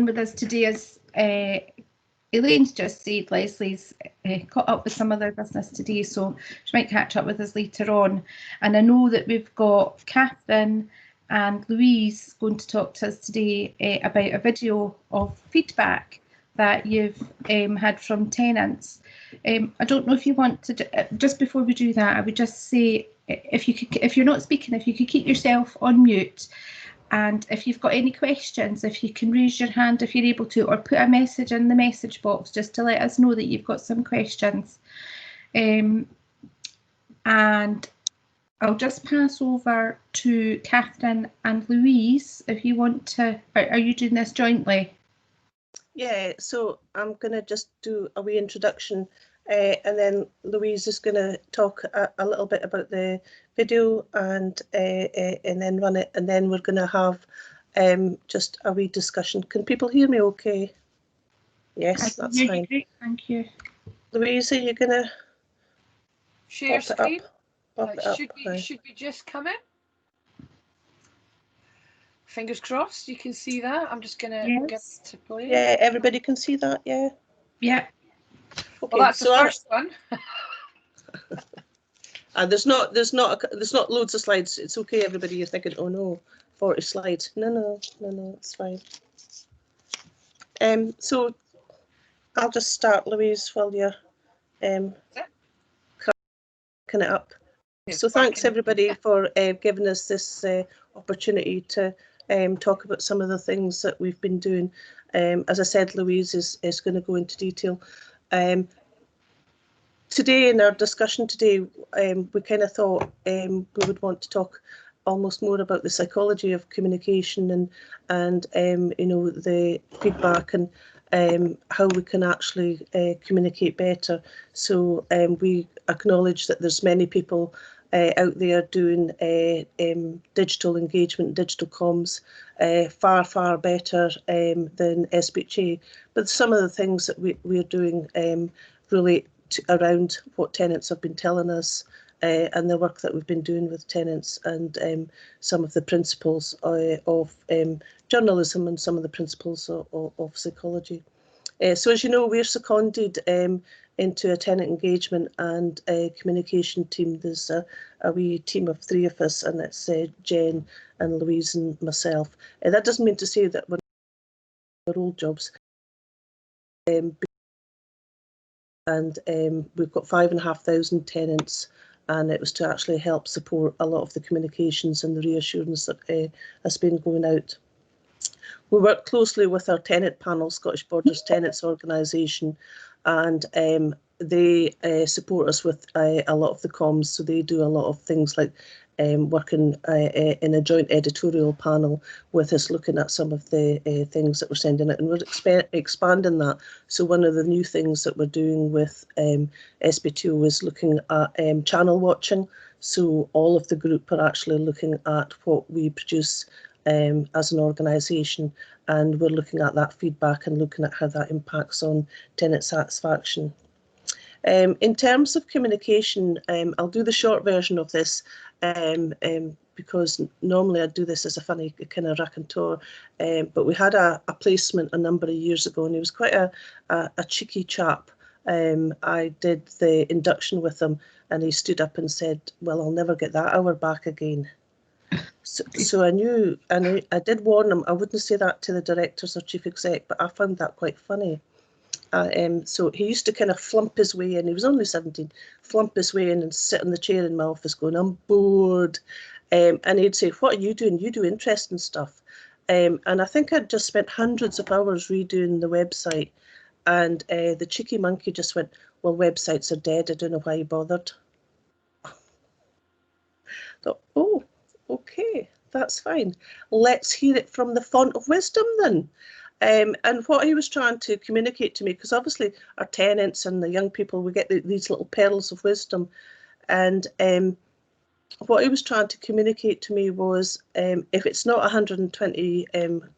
with us today, as Elaine's just said, Leslie's caught up with some other business today, so she might catch up with us later on. And I know that we've got Catherine and Louise going to talk to us today about a video of feedback that you've had from tenants. I don't know if you want to, just before we do that, I would just say, if you're not speaking, if you could keep yourself on mute, and if you've got any questions, if you can raise your hand if you're able to, or put a message in the message box just to let us know that you've got some questions. And I'll just pass over to Catherine and Louise if you want to. Are you doing this jointly? Yeah, so I'm going to just do a wee introduction, and then Louise is going to talk a little bit about the video and then run it, and then we're going to have just a wee discussion. Can people hear me okay? Yes, that's fine. Great, thank you. Louise, are you going to share screen? Should be just coming. Fingers crossed you can see that. I'm just gonna get to play. Yeah, everybody can see that, yeah. Yeah. Okay, well, that's the first one. There's not loads of slides. It's okay, everybody. You're thinking, oh no, 40 slides. No, it's fine. So I'll just start, Louise, while you're cracking it up. So thanks everybody for giving us this opportunity to talk about some of the things that we've been doing. As I said, Louise is going to go into detail. Today, in our discussion today, we kind of thought we would want to talk almost more about the psychology of communication and you know, the feedback and how we can actually communicate better. So we acknowledge that there's many people out there doing digital engagement, digital comms, far better than SBHA. But some of the things that we're doing relate around what tenants have been telling us and the work that we've been doing with tenants, and some of the principles of journalism and some of the principles of psychology. So as you know, we're seconded into a tenant engagement and a communication team. There's a wee team of 3 of us, and it's Jen and Louise and myself. That doesn't mean to say that we're our old jobs. And we've got 5,500 tenants, and it was to actually help support a lot of the communications and the reassurance that has been going out. We work closely with our tenant panel, Scottish Borders Tenants Organisation, and they support us with a lot of the comms. So they do a lot of things like working in a joint editorial panel with us, looking at some of the things that we're sending out, and we're expanding that. So one of the new things that we're doing with SB2 is looking at channel watching. So all of the group are actually looking at what we produce as an organisation, and we're looking at that feedback and looking at how that impacts on tenant satisfaction. In terms of communication, I'll do the short version of this because normally I'd do this as a funny kind of raconteur, but we had a placement a number of years ago, and he was quite a cheeky chap. I did the induction with him, and he stood up and said, well, I'll never get that hour back again. So I knew, and I did warn him, I wouldn't say that to the directors or chief exec, but I found that quite funny. So he used to kind of flump his way in, he was only 17, flump his way in and sit in the chair in my office going, I'm bored. And he'd say, what are you doing? You do interesting stuff. And I think I'd just spent hundreds of hours redoing the website, and the cheeky monkey just went, well, websites are dead, I don't know why you bothered. Thought, oh, okay, that's fine. Let's hear it from the font of wisdom then. And what he was trying to communicate to me, because obviously our tenants and the young people, we get these little pearls of wisdom. And what he was trying to communicate to me was, if it's not 120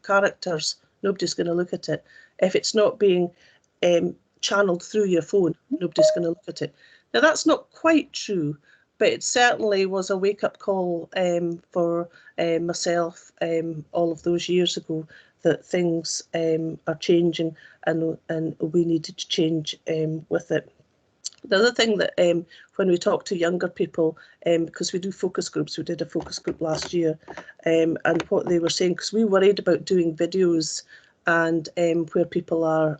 characters, nobody's going to look at it. If it's not being channeled through your phone, nobody's going to look at it. Now, that's not quite true, but it certainly was a wake-up call for myself all of those years ago, that things are changing, and we needed to change with it. The other thing that when we talk to younger people, because we do focus groups, we did a focus group last year, and what they were saying, because we worried about doing videos and where people are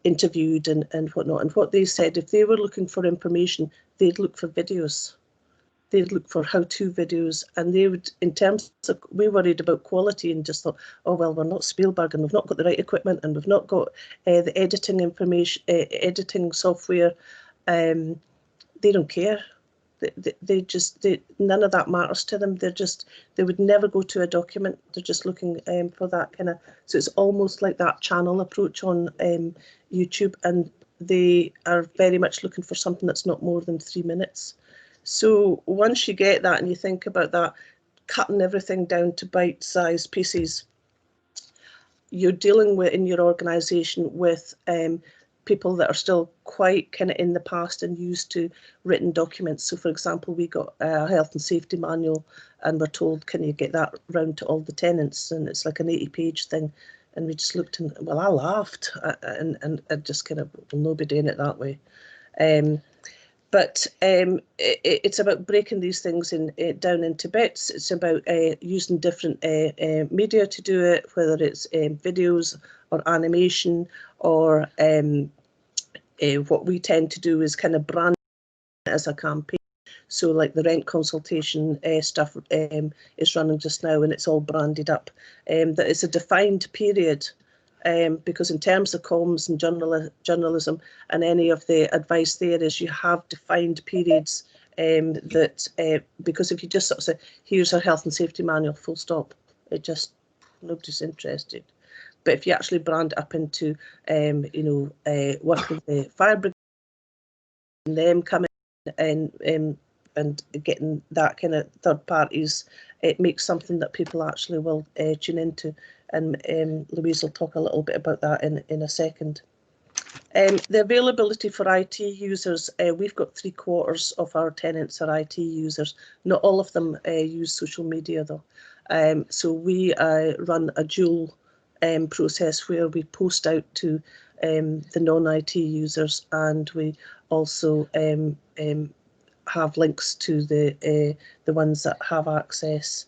interviewed and whatnot, and what they said, if they were looking for information, they'd look for videos. They'd look for how-to videos, and they would, in terms of, we worried about quality and just thought, oh, well, we're not Spielberg and we've not got the right equipment and we've not got the editing information, editing software. They don't care. They just, none of that matters to them. They would never go to a document. They're just looking for that kind of, so it's almost like that channel approach on YouTube, and they are very much looking for something that's not more than 3 minutes. So once you get that and you think about that, cutting everything down to bite-sized pieces, you're dealing with, in your organisation, with people that are still quite kind of in the past and used to written documents. So for example, we got a health and safety manual and we're told, can you get that round to all the tenants? And it's like an 80-page thing. And we just looked and, well, I laughed and I just kind of, we'll not be doing it that way. But it's about breaking these things down into bits. It's about using different media to do it, whether it's videos or animation, or what we tend to do is kind of brand it as a campaign. So like the rent consultation stuff is running just now, and it's all branded up. That it's a defined period. Because in terms of comms and journalism and any of the advice there is, you have defined periods that, because if you just sort of say, here's our health and safety manual, full stop, it just, nobody's interested. But if you actually brand it up into, you know, work with the fire brigade and them coming and getting that kind of third parties, it makes something that people actually will tune into. And Louise will talk a little bit about that in a second. The availability for IT users, we've got 3/4 of our tenants are IT users. Not all of them use social media though. So we run a dual process where we post out to the non-IT users, and we also have links to the ones that have access.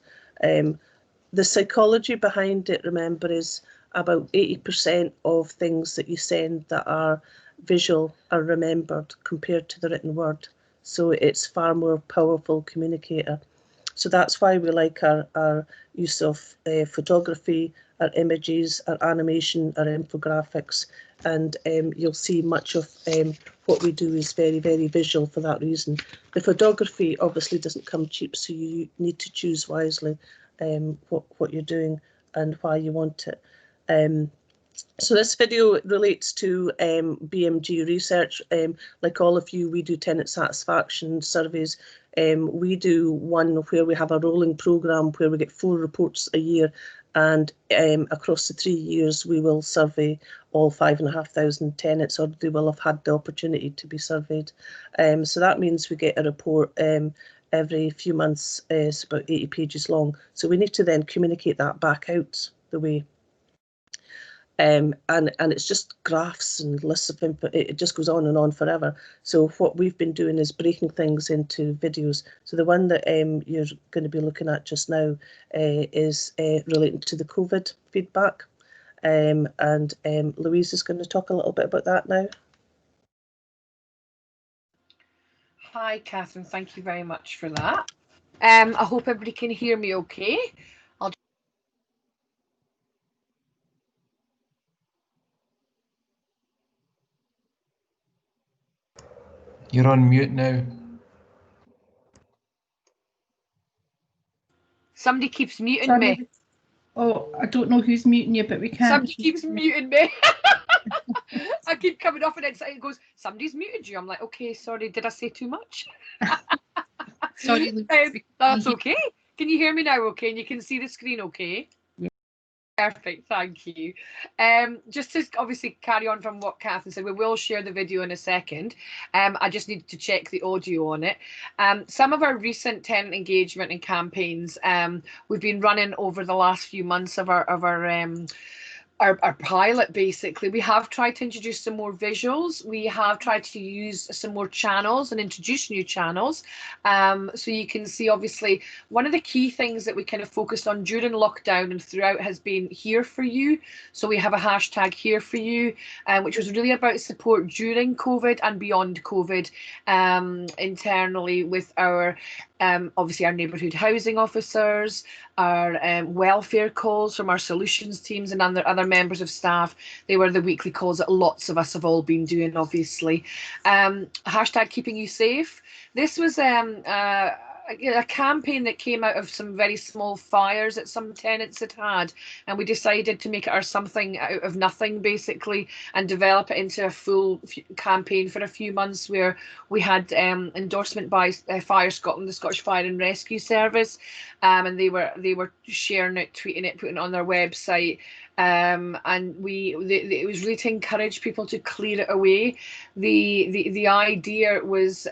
The psychology behind it, remember, is about 80% of things that you send that are visual are remembered compared to the written word. So it's far more powerful communicator. So that's why we like our use of photography, our images, our animation, our infographics, and you'll see much of what we do is very, very visual for that reason. The photography obviously doesn't come cheap, so you need to choose wisely what you're doing and why you want it. So this video relates to BMG research. Like all of you, we do tenant satisfaction surveys. We do one where we have a rolling programme where we get 4 reports a year, and across the 3 years we will survey all 5,500 tenants, or they will have had the opportunity to be surveyed. So that means we get a report every few months. It's about 80 pages long. So we need to then communicate that back out the way. And it's just graphs and lists of info. It just goes on and on forever. So what we've been doing is breaking things into videos. So the one that you're going to be looking at just now is relating to the COVID feedback. And Louise is going to talk a little bit about that now. Hi, Catherine. Thank you very much for that. I hope everybody can hear me okay. You're on mute now. Somebody keeps muting me. Oh, I don't know who's muting you, but we can't. Somebody keeps muting me. I keep coming off and it goes, somebody's muted you. I'm like, okay, sorry, did I say too much? Sorry, that's okay. Can you hear me now okay? And you can see the screen okay? Yeah. Perfect, thank you. Just to obviously carry on from what Catherine said, we will share the video in a second. I just need to check the audio on it. Some of our recent tenant engagement and campaigns we've been running over the last few months of our pilot. Basically, we have tried to introduce some more visuals. We have tried to use some more channels and introduce new channels. So you can see, obviously, one of the key things that we kind of focused on during lockdown and throughout has been here for you. So we have a hashtag here for you, which was really about support during COVID and beyond COVID, internally with our obviously our neighbourhood housing officers, our welfare calls from our solutions teams and other members of staff. They were the weekly calls that lots of us have all been doing, obviously. Hashtag keeping you safe. This was a campaign that came out of some very small fires that some tenants had, and we decided to make it our something out of nothing, basically, and develop it into a full campaign for a few months, where we had endorsement by Fire Scotland, the Scottish Fire and Rescue Service, and they were sharing it, tweeting it, putting it on their website. And it was really to encourage people to clear it away. The idea was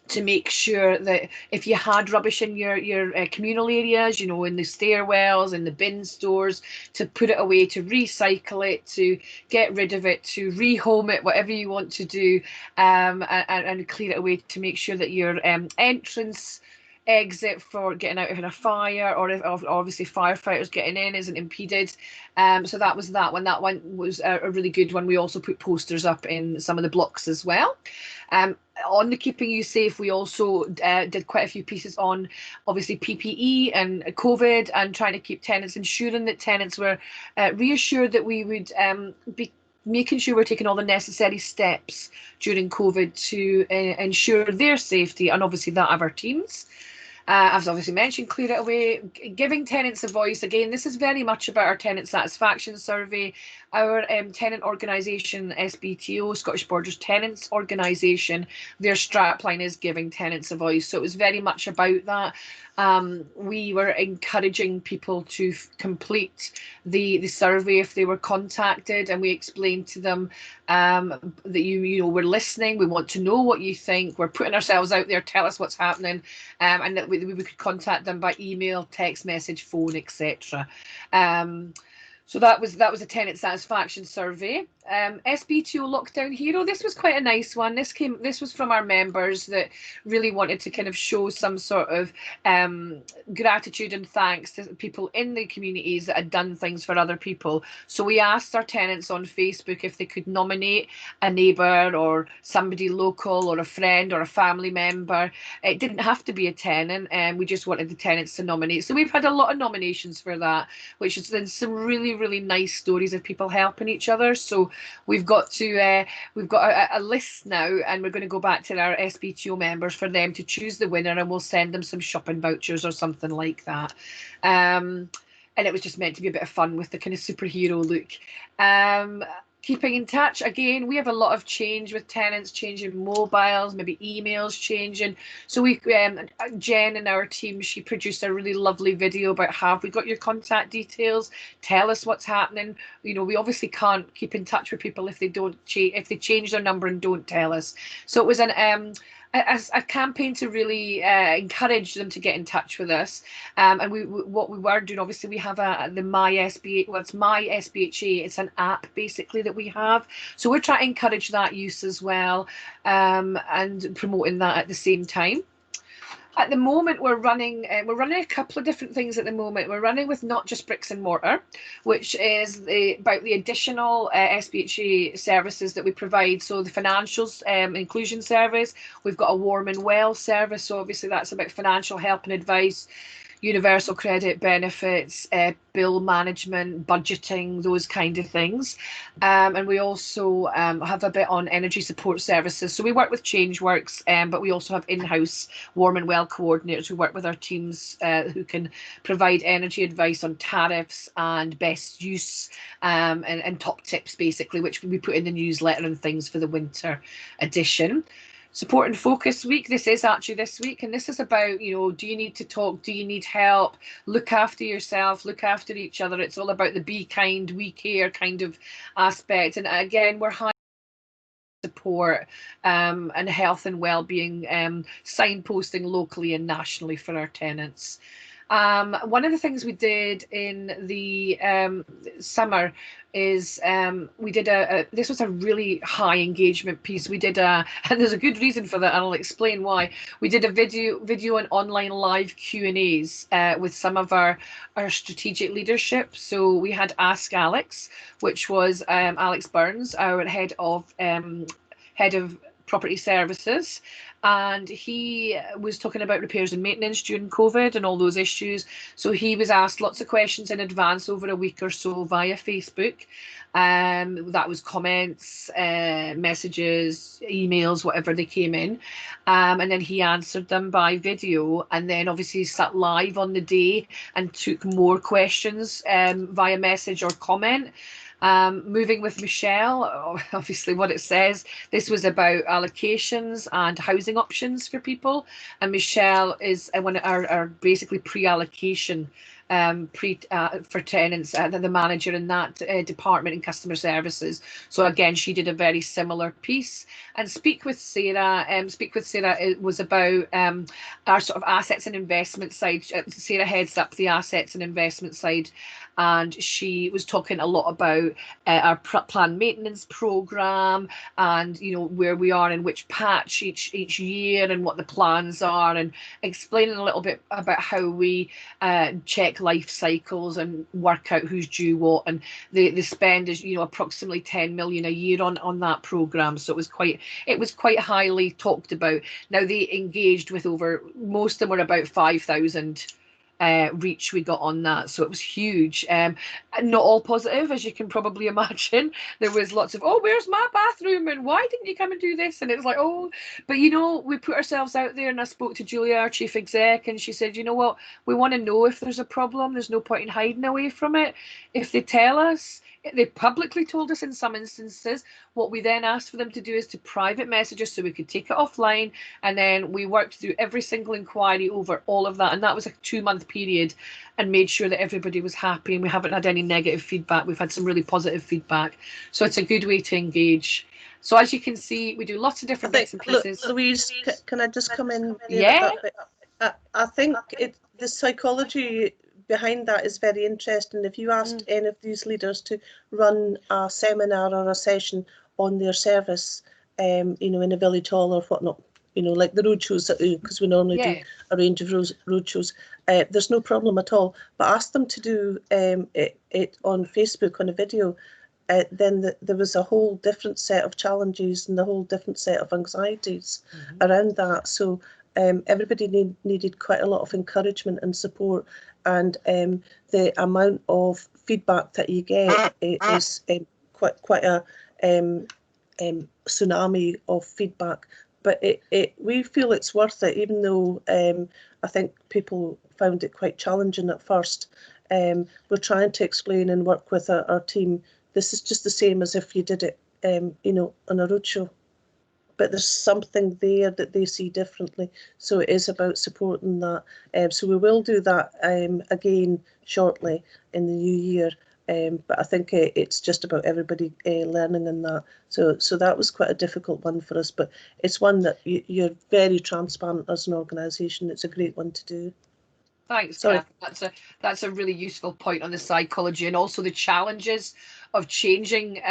to make sure that if you had rubbish in your communal areas, you know, in the stairwells, in the bin stores, to put it away, to recycle it, to get rid of it, to rehome it, whatever you want to do, and clear it away, to make sure that your entrance exit for getting out of a fire, or if obviously firefighters getting in, isn't impeded. So that was that one. That one was a really good one. We also put posters up in some of the blocks as well. On the keeping you safe, we also did quite a few pieces on obviously PPE and COVID, and trying to keep tenants, ensuring that tenants were reassured that we would be making sure we're taking all the necessary steps during COVID to ensure their safety, and obviously that of our teams. I've obviously mentioned clear it away, giving tenants a voice. Again, this is very much about our tenant satisfaction survey. Our tenant organisation, SBTO, Scottish Borders Tenants Organisation, their strapline is giving tenants a voice. So it was very much about that. We were encouraging people to complete the survey if they were contacted, and we explained to them that you know, we're listening, we want to know what you think, we're putting ourselves out there, tell us what's happening, and that we could contact them by email, text message, phone, etc. So that was a tenant satisfaction survey. SB2 Lockdown Hero. This was quite a nice one. This was from our members that really wanted to kind of show some sort of gratitude and thanks to people in the communities that had done things for other people. So we asked our tenants on Facebook if they could nominate a neighbour or somebody local or a friend or a family member. It didn't have to be a tenant, and we just wanted the tenants to nominate. So we've had a lot of nominations for that, which has been some really nice stories of people helping each other. So we've got a list now, and we're going to go back to our SBTO members for them to choose the winner, and we'll send them some shopping vouchers or something like that. And it was just meant to be a bit of fun with the kind of superhero look. Keeping in touch, again, we have a lot of change with tenants, changing mobiles, maybe emails changing. So we, Jen and our team, she produced a really lovely video about, have we got your contact details? Tell us what's happening. You know, we obviously can't keep in touch with people if they don't if they change their number and don't tell us. So it was a campaign to really encourage them to get in touch with us. And what we were doing, obviously, we have the My SBH, well, it's My SBHA. It's an app basically that we have. So we're trying to encourage that use as well, and promoting that at the same time. At the moment, we're running a couple of different things at the moment. We're running with Not Just Bricks and Mortar, which is about the additional SBHA services that we provide. So the financials inclusion service, we've got a Warm and Well service. So obviously that's about financial help and advice, universal credit benefits, bill management, budgeting, those kind of things. And we also have a bit on energy support services. So we work with Changeworks, but we also have in-house Warm and Well coordinators who work with our teams who can provide energy advice on tariffs and best use, and top tips, basically, which we put in the newsletter and things for the winter edition. Support and Focus Week. This is actually this week, and this is about, you know, do you need to talk? Do you need help? Look after yourself, look after each other. It's all about the be kind, we care kind of aspect. And again, we're high support and health and well-being signposting locally and nationally for our tenants. One of the things we did in the summer is we did this was a really high engagement piece. We did and there's a good reason for that, and I'll explain why. We did a video and online live Q&As with some of our strategic leadership. So we had Ask Alex, which was Alex Burns, our head of property services, and he was talking about repairs and maintenance during COVID and all those issues. So he was asked lots of questions in advance over a week or so via Facebook. That was comments, messages, emails, whatever they came in. And then he answered them by video, and then obviously sat live on the day and took more questions via message or comment. Moving with Michelle, obviously what it says, this was about allocations and housing options for people. And Michelle is one of our basically pre-allocation for tenants, the manager in that department in customer services. So again, she did a very similar piece. And Speak with Sarah, it was about our sort of assets and investment side. Sarah heads up the assets and investment side, and she was talking a lot about our planned maintenance program, and you know where we are in which patch each year and what the plans are, and explaining a little bit about how we check life cycles and work out who's due what. And the spend is, you know, approximately 10 million a year on that program. So it was quite highly talked about. Now they engaged with most of them were about 5,000 reach we got on that, so it was huge. Not all positive, as you can probably imagine. There was lots of, oh, where's my bathroom, and why didn't you come and do this? And it's like, oh, but you know, we put ourselves out there. And I spoke to Julia, our chief exec, and she said, you know what, we want to know if there's a problem. There's no point in hiding away from it. If they tell us, they publicly told us in some instances. What we then asked for them to do is to private message us so we could take it offline, and then we worked through every single inquiry over all of that, and that was a 2-month period, and made sure that everybody was happy, and we haven't had any negative feedback. We've had some really positive feedback, so it's a good way to engage. So as you can see, we do lots of different bits and pieces. Louise, can I just come in? Yeah. I think the psychology behind that is very interesting. If you asked any of these leaders to run a seminar or a session on their service, you know, in a village hall or whatnot, you know, like the roadshows that do, because we normally do a range of roadshows, there's no problem at all. But ask them to do it on Facebook on a video, then there was a whole different set of challenges and a whole different set of anxieties around that. So everybody needed quite a lot of encouragement and support, and the amount of feedback that you get is quite a tsunami of feedback. But we feel it's worth it, even though I think people found it quite challenging at first. We're trying to explain and work with our team. This is just the same as if you did it, you know, on a roadshow. But there's something there that they see differently. So it is about supporting that. So we will do that again shortly in the new year. But I think it's just about everybody learning in that. So that was quite a difficult one for us, but it's one that you're very transparent as an organisation. It's a great one to do. Thanks, Kath. That's a really useful point on the psychology, and also the challenges of changing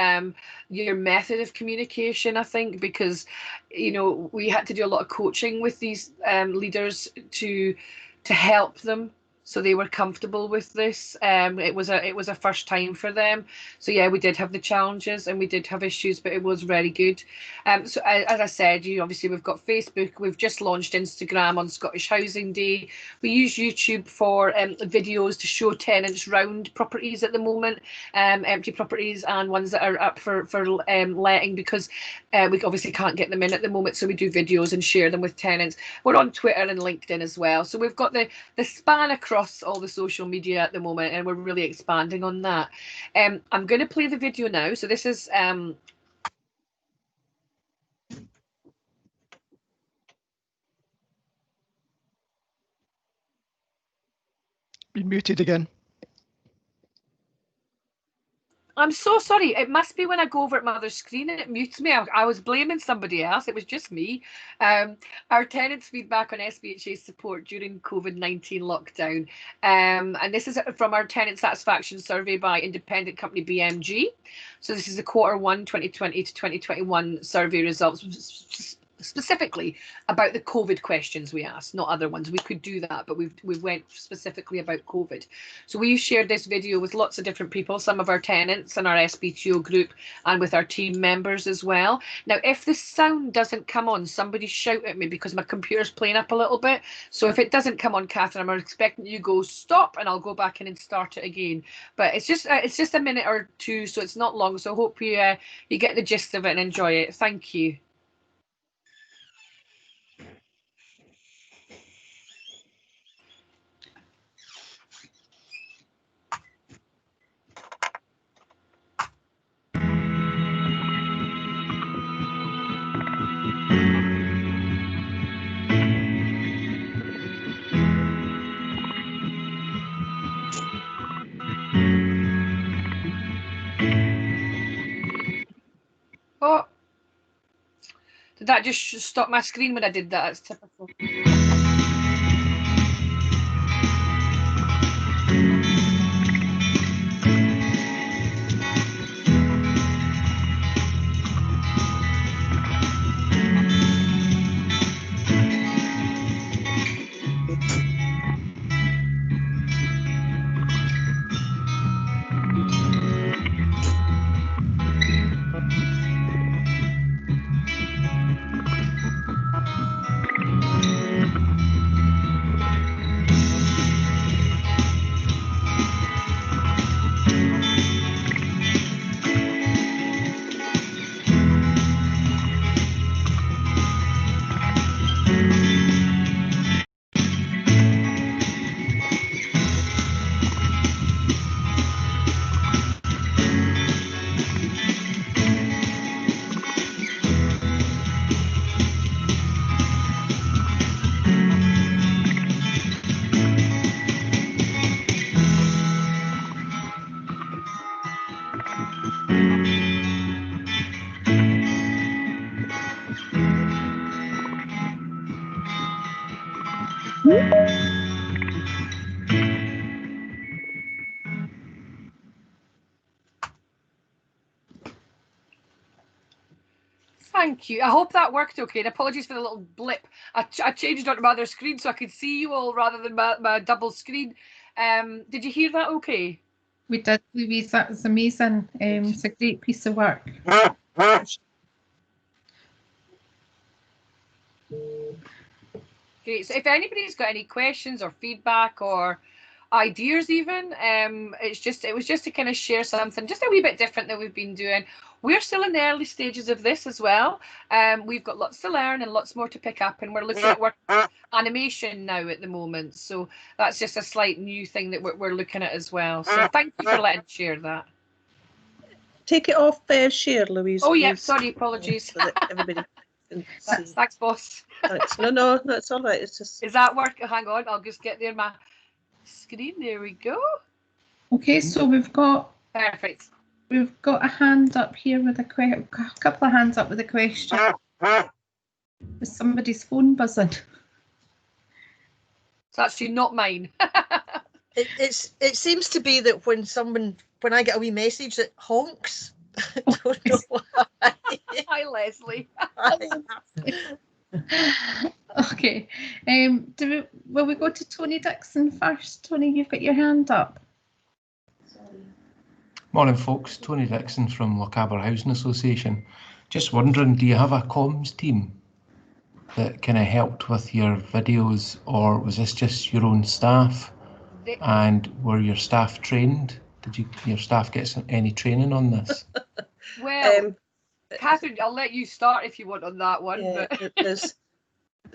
your method of communication, I think, because, you know, we had to do a lot of coaching with these leaders to help them so they were comfortable with this. It was a first time for them. So yeah, we did have the challenges and we did have issues, but it was very good. So as I said, obviously we've got Facebook, we've just launched Instagram on Scottish Housing Day. We use YouTube for videos to show tenants round properties at the moment, empty properties and ones that are up for letting, because we obviously can't get them in at the moment. So we do videos and share them with tenants. We're on Twitter and LinkedIn as well. So we've got the span across all the social media at the moment, and we're really expanding on that. I'm going to play the video now. So this is been muted again. I'm so sorry. It must be when I go over at my other screen and it mutes me. I was blaming somebody else. It was just me. Our tenants' feedback on SBHA support during COVID-19 lockdown. And this is from our tenant satisfaction survey by independent company BMG. So this is the Q1 2020 to 2021 survey results, specifically about the COVID questions we asked, not other ones. We could do that, but we went specifically about COVID. So we shared this video with lots of different people, some of our tenants and our SBTO group, and with our team members as well. Now, if the sound doesn't come on, somebody shout at me because my computer's playing up a little bit. So if it doesn't come on, Catherine, I'm expecting you go stop and I'll go back in and start it again. But it's just a minute or two, so it's not long. So I hope you get the gist of it and enjoy it. Thank you. Oh, did that just stop my screen when I did that? It's typical. Thank you. I hope that worked okay. And apologies for the little blip. I changed onto my other screen so I could see you all rather than my double screen. Did you hear that okay? We did, Louise. That was amazing. It's a great piece of work. Great. So if anybody's got any questions or feedback or ideas even, it was just to kind of share something just a wee bit different that we've been doing. We're still in the early stages of this as well. We've got lots to learn and lots more to pick up, and we're looking at work animation now at the moment. So that's just a slight new thing that we're looking at as well. So thank you for letting me share that. Take it off share, Louise. Oh, yeah, sorry, apologies. So that everybody can see. Thanks, boss. Thanks. No, that's all right. It's just. Is that work? Hang on, I'll just get there my screen. There we go. Okay, so we've got Perfect. We've got a hand up here with a couple of hands up with a question. Is somebody's phone buzzing? It's actually not mine. It seems to be that when I get a wee message that honks. I don't know why. Hi, Leslie. Okay. Will we go to Tony Dixon first? Tony, you've got your hand up. Morning folks, Tony Dixon from Lochaber Housing Association. Just wondering, do you have a comms team that kind of helped with your videos, or was this just your own staff? And were your staff trained? Did your staff get any training on this? Well, Catherine, I'll let you start if you want on that one. Yeah, but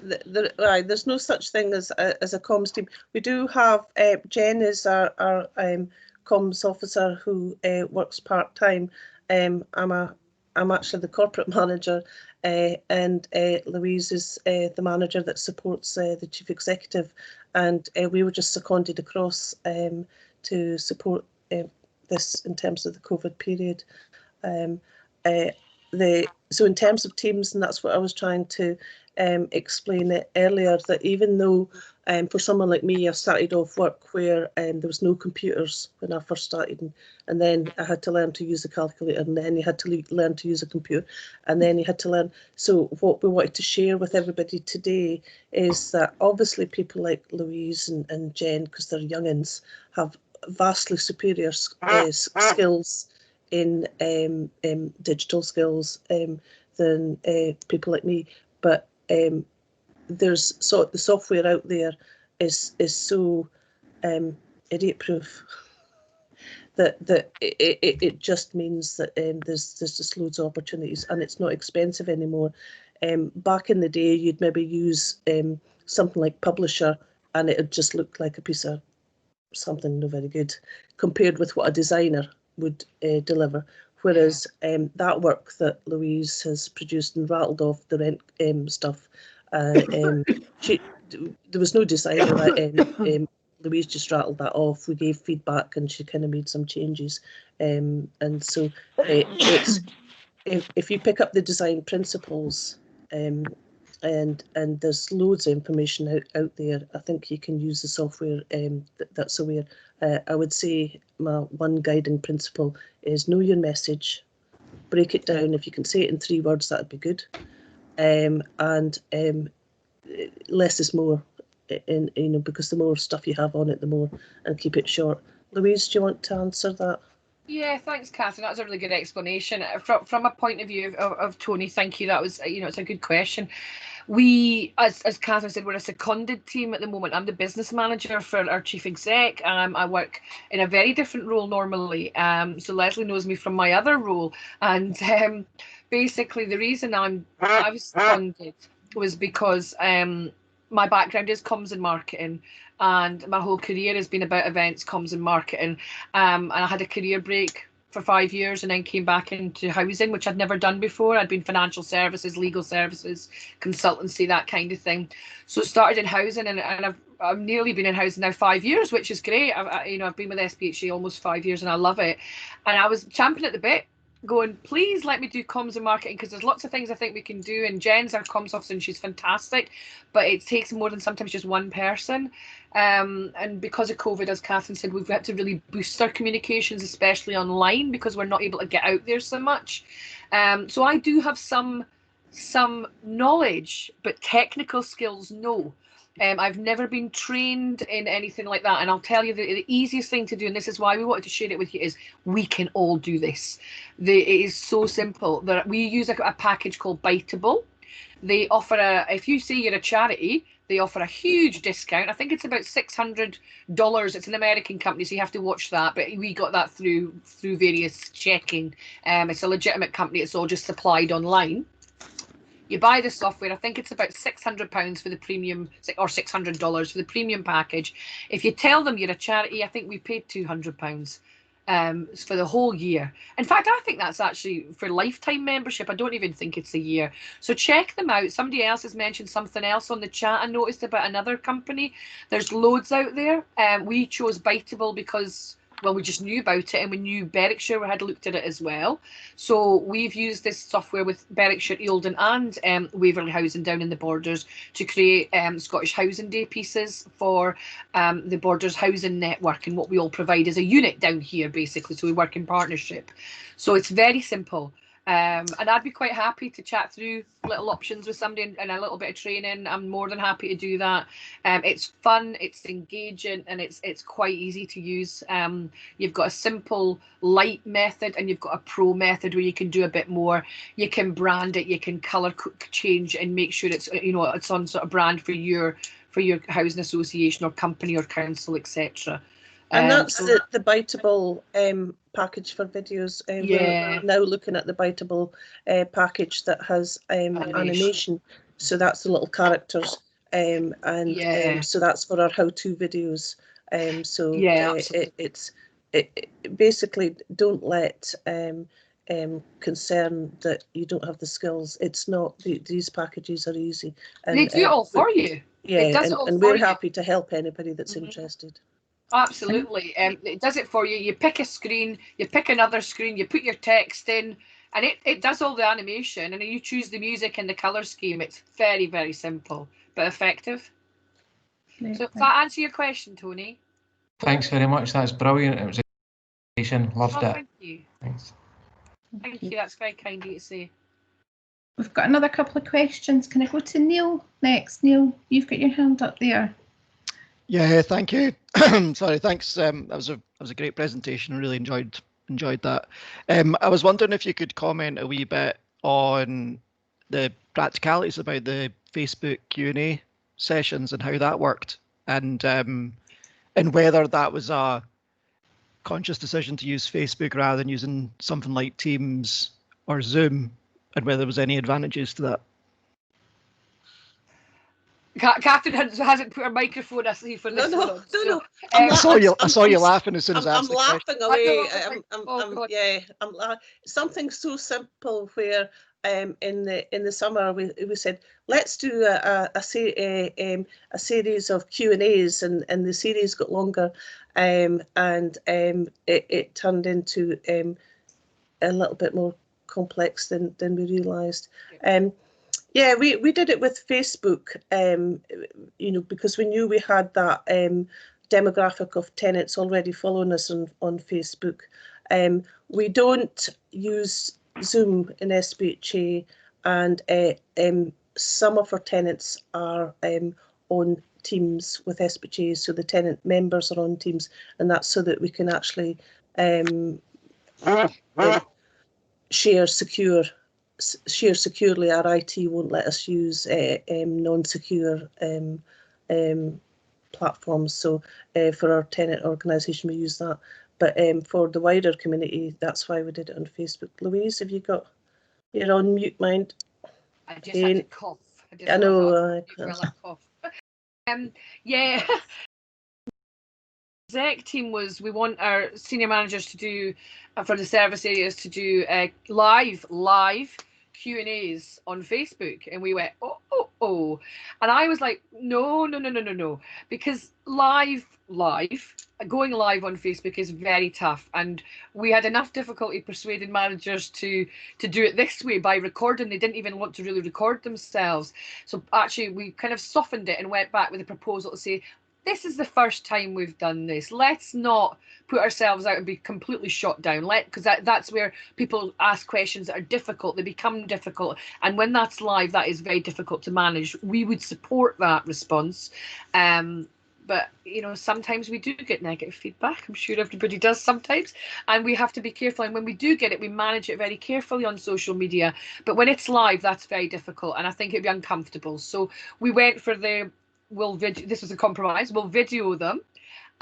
there's no such thing as a comms team. We do have Jen is our comms officer who works part-time. I'm actually the corporate manager, and Louise is the manager that supports the chief executive, and we were just seconded across to support this in terms of the COVID period. So in terms of teams, and that's what I was trying to explain it earlier, that even though for someone like me, I started off work where there was no computers when I first started, and then I had to learn to use a calculator, and then you had to learn to use a computer, and then you had to learn. So what we wanted to share with everybody today is that obviously people like Louise and Jen, because they're youngins, have vastly superior skills in digital skills than people like me, but there's the software out there is so idiot proof that it just means that there's just loads of opportunities, and it's not expensive anymore. Back in the day, you'd maybe use something like Publisher, and it'd just look like a piece of something not very good compared with what a designer would deliver. Whereas that work that Louise has produced and rattled off the rent stuff, there was no designer. Louise just rattled that off. We gave feedback, and she kind of made some changes. And so it's if you pick up the design principles, and there's loads of information out there. I think you can use the software that's aware. I would say my one guiding principle is know your message, break it down. If you can say it in 3 words, that'd be good. And less is more, because the more stuff you have on it, the more, and keep it short. Louise, do you want to answer that? Yeah, thanks, Catherine. That was a really good explanation. From a point of view of Tony, thank you. That was, it's a good question. We, as Catherine said, we're a seconded team at the moment. I'm the business manager for our chief exec. I work in a very different role normally. So Leslie knows me from my other role. And basically the reason I was seconded was because my background is comms and marketing, and my whole career has been about events, comms and marketing. And I had a career break for 5 years and then came back into housing, which I'd never done before. I'd been financial services, legal services, consultancy, that kind of thing. So started in housing, and I've nearly been in housing now 5 years, which is great. I've been with SPHA almost 5 years, and I love it. And I was champing at the bit, going, please let me do comms and marketing, because there's lots of things I think we can do. And Jen's our comms officer, and she's fantastic, but it takes more than sometimes just one person. And because of COVID, as Catherine said, we've had to really boost our communications, especially online, because we're not able to get out there so much. So I do have some knowledge, but technical skills, no. I've never been trained in anything like that. And I'll tell you, the easiest thing to do, and this is why we wanted to share it with you, is we can all do this. It is so simple. That we use a package called Biteable. They offer if you say you're a charity, they offer a huge discount. I think it's about $600. It's an American company, so you have to watch that. But we got that through various checking. It's a legitimate company. It's all just supplied online. You buy the software. I think it's about £600 for the premium, or $600 for the premium package. If you tell them you're a charity, I think we paid £200 for the whole year. In fact, I think that's actually for lifetime membership. I don't even think it's a year. So check them out. Somebody else has mentioned something else on the chat. I noticed about another company. There's loads out there. We chose Biteable because, well, we just knew about it, and we knew Berwickshire had looked at it as well. So we've used this software with Berwickshire, Eildon and Waverley Housing down in the Borders to create Scottish Housing Day pieces for the Borders Housing Network, and what we all provide is a unit down here, basically, so we work in partnership. So it's very simple. And I'd be quite happy to chat through little options with somebody and a little bit of training. I'm more than happy to do that. It's fun, it's engaging, and it's quite easy to use. You've got a simple light method, and you've got a pro method where you can do a bit more. You can brand it, you can colour change and make sure it's it's on sort of brand for your housing association or company or council, etc. And that's the Biteable package for videos. We're now looking at the Biteable package that has animation. So that's the little characters, so that's for our how-to videos. It's basically, don't let concern that you don't have the skills. It's not. These packages are easy. And, they do it all for you. Yeah, it does it all and for we're you. happy to help anybody that's interested. Absolutely. It does it for you. You pick a screen, you pick another screen, you put your text in, and it does all the animation, and then you choose the music and the colour scheme. It's very, very simple, but effective. So does that answer your question, Tony? Thanks very much. That's brilliant. It was a loved it. Thank you. Thanks. Thank you. That's very kind of you to say. We've got another couple of questions. Can I go to Neil next? Neil, you've got your hand up there. Yeah, thank you. Sorry, thanks. That was a great presentation. I really enjoyed that. I was wondering if you could comment a wee bit on the practicalities about the Facebook Q&A sessions and how that worked, and whether that was a conscious decision to use Facebook rather than using something like Teams or Zoom, and whether there was any advantages to that. Catherine hasn't put her microphone asleep for this one. No. I saw you laughing as soon as I asked the question. I'm laughing away. Something so simple where in the summer we said let's do a series of Q&As, and the series got longer, and it turned into a little bit more complex than we realised. Yeah, we did it with Facebook, because we knew we had that demographic of tenants already following us on Facebook. We don't use Zoom in SBHA, and some of our tenants are on Teams with SBHA, so the tenant members are on Teams, and that's so that we can actually share securely. Our IT won't let us use non-secure platforms. So for our tenant organisation, we use that. But for the wider community, that's why we did it on Facebook. Louise, have you got your on mute mind? I just had to cough. I know. Cough. Yeah. Exec team was, we want our senior managers to do, for the service areas, to do live Q&As on Facebook, and we went oh, and I was like no, because going live on Facebook is very tough, and we had enough difficulty persuading managers to do it this way by recording. They didn't even want to really record themselves, so actually we kind of softened it and went back with a proposal to say, this is the first time we've done this. Let's not put ourselves out and be completely shot down. Because that's where people ask questions that are difficult. They become difficult. And when that's live, that is very difficult to manage. We would support that response. But, sometimes we do get negative feedback. I'm sure everybody does sometimes. And we have to be careful. And when we do get it, we manage it very carefully on social media. But when it's live, that's very difficult. And I think it'd be uncomfortable. So we went for this was a compromise. We'll video them,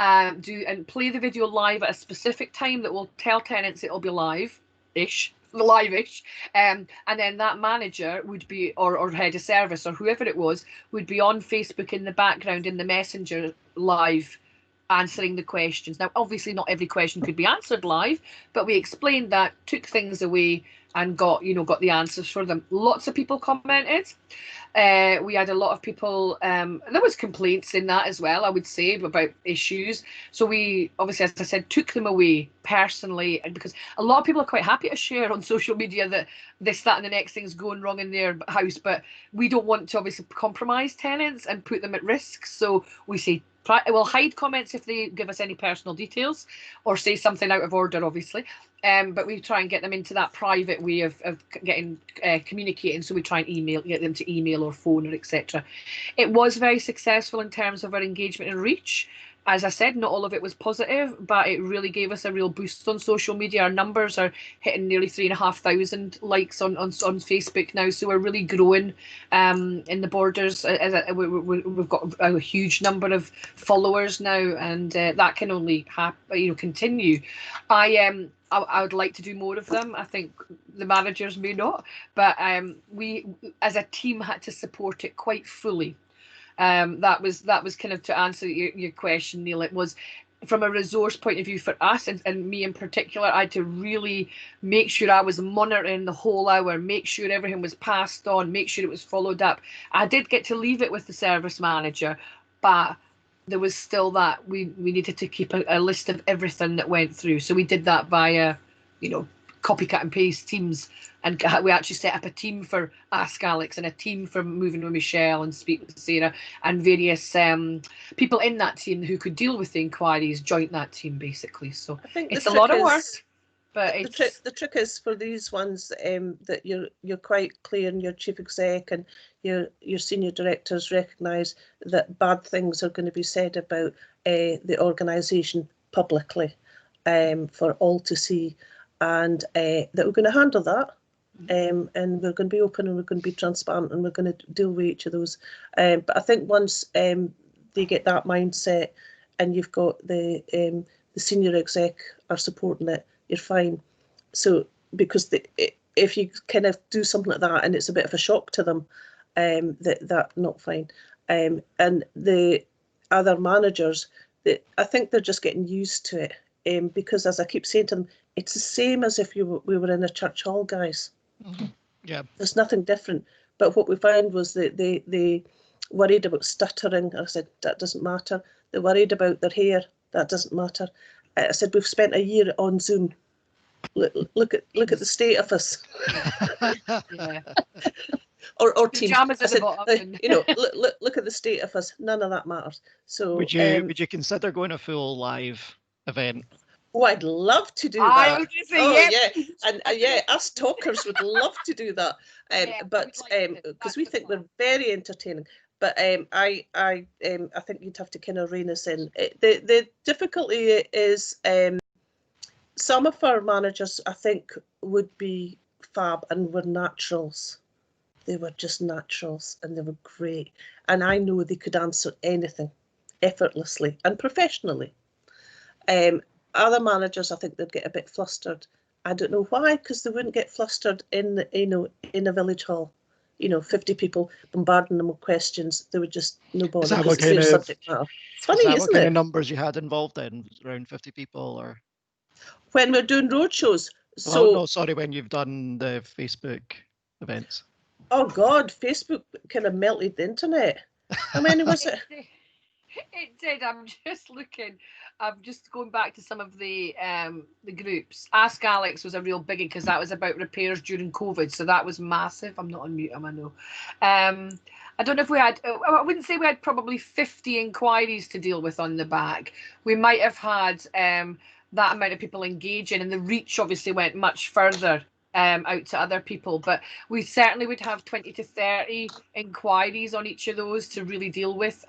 and play the video live at a specific time that will tell tenants it'll be live-ish, and then that manager would be, or head of service or whoever it was, would be on Facebook in the background in the messenger live, answering the questions. Now, obviously, not every question could be answered live, but we explained that, took things away, and got the answers for them. Lots of people commented. We had a lot of people, there was complaints in that as well, I would say, about issues. So we obviously, as I said, took them away personally, and because a lot of people are quite happy to share on social media that this, that, and the next thing's going wrong in their house, but we don't want to obviously compromise tenants and put them at risk. So we say, we'll hide comments if they give us any personal details or say something out of order, obviously. But we try and get them into that private way of getting communicating. So we try and get them to email or phone or etc. It was very successful in terms of our engagement and reach. As I said, not all of it was positive, but it really gave us a real boost on social media. Our numbers are hitting nearly 3,500 likes on Facebook now, so we're really growing in the borders. We've got a huge number of followers now, and that can only continue. I would like to do more of them. I think the managers may not, but we as a team had to support it quite fully. That was kind of to answer your question, Neil. It was from a resource point of view for us, and me in particular, I had to really make sure I was monitoring the whole hour, make sure everything was passed on, make sure it was followed up. I did get to leave it with the service manager, but there was still that we needed to keep a list of everything that went through. So we did that via, you know, copy, cut and paste Teams, and we actually set up a team for Ask Alex and a team for Moving with Michelle and Speak with Sarah, and various people in that team who could deal with the inquiries joined that team basically. So I think it's a lot of work, but the trick is for these ones that you're quite clear, and your chief exec and your senior directors recognise that bad things are going to be said about the organisation publicly for all to see, and that we're going to handle that. And we're going to be open, and we're going to be transparent, and we're going to deal with each of those. But I think once they get that mindset, and you've got the senior exec are supporting it, you're fine. So because if you kind of do something like that and it's a bit of a shock to them, that not fine. And the other managers, I think they're just getting used to it, because as I keep saying to them, it's the same as if we were in a church hall, guys. Mm-hmm. Yeah, there's nothing different. But what we found was that they worried about stuttering. I said that doesn't matter. They worried about their hair. That doesn't matter. I said we've spent a year on Zoom. Look at the state of us. yeah. or Teams. Pajamas I at the said, bottom. you know, look at the state of us. None of that matters. So would you consider going a full live event? Oh, I'd love to do I that. would just say, Oh yep. yeah, and yeah, us talkers would love to do that. Yeah, But we'd like to. because That's we the think plan. we're very entertaining. But I think you'd have to kind of rein us in. The difficulty is some of our managers, I think, would be fab and were naturals. They were just naturals, and they were great. And I know they could answer anything effortlessly and professionally. Other managers, I think they'd get a bit flustered. I don't know why, because they wouldn't get flustered in a village hall. 50 people bombarding them with questions. They would just no bother. Is that what kind of subject matter. It's funny, what isn't kind it? of numbers you had involved then? Around 50 people, or When we're doing roadshows. Well, no, sorry, when you've done the Facebook events. Oh God, Facebook kind of melted the internet. How many was it? It did. I'm just looking. I'm just going back to some of the groups. Ask Alex was a real biggie because that was about repairs during COVID, so that was massive. I'm not on mute, I know. I don't know if we had. I wouldn't say we had probably 50 inquiries to deal with on the back. We might have had that amount of people engaging, and the reach obviously went much further out to other people, but we certainly would have 20 to 30 inquiries on each of those to really deal with.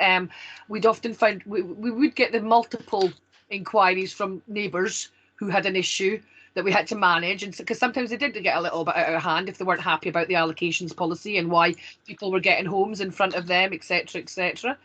We'd often find we would get the multiple inquiries from neighbours who had an issue that we had to manage, and because sometimes they did get a little bit out of hand if they weren't happy about the allocations policy and why people were getting homes in front of them, etc., etc.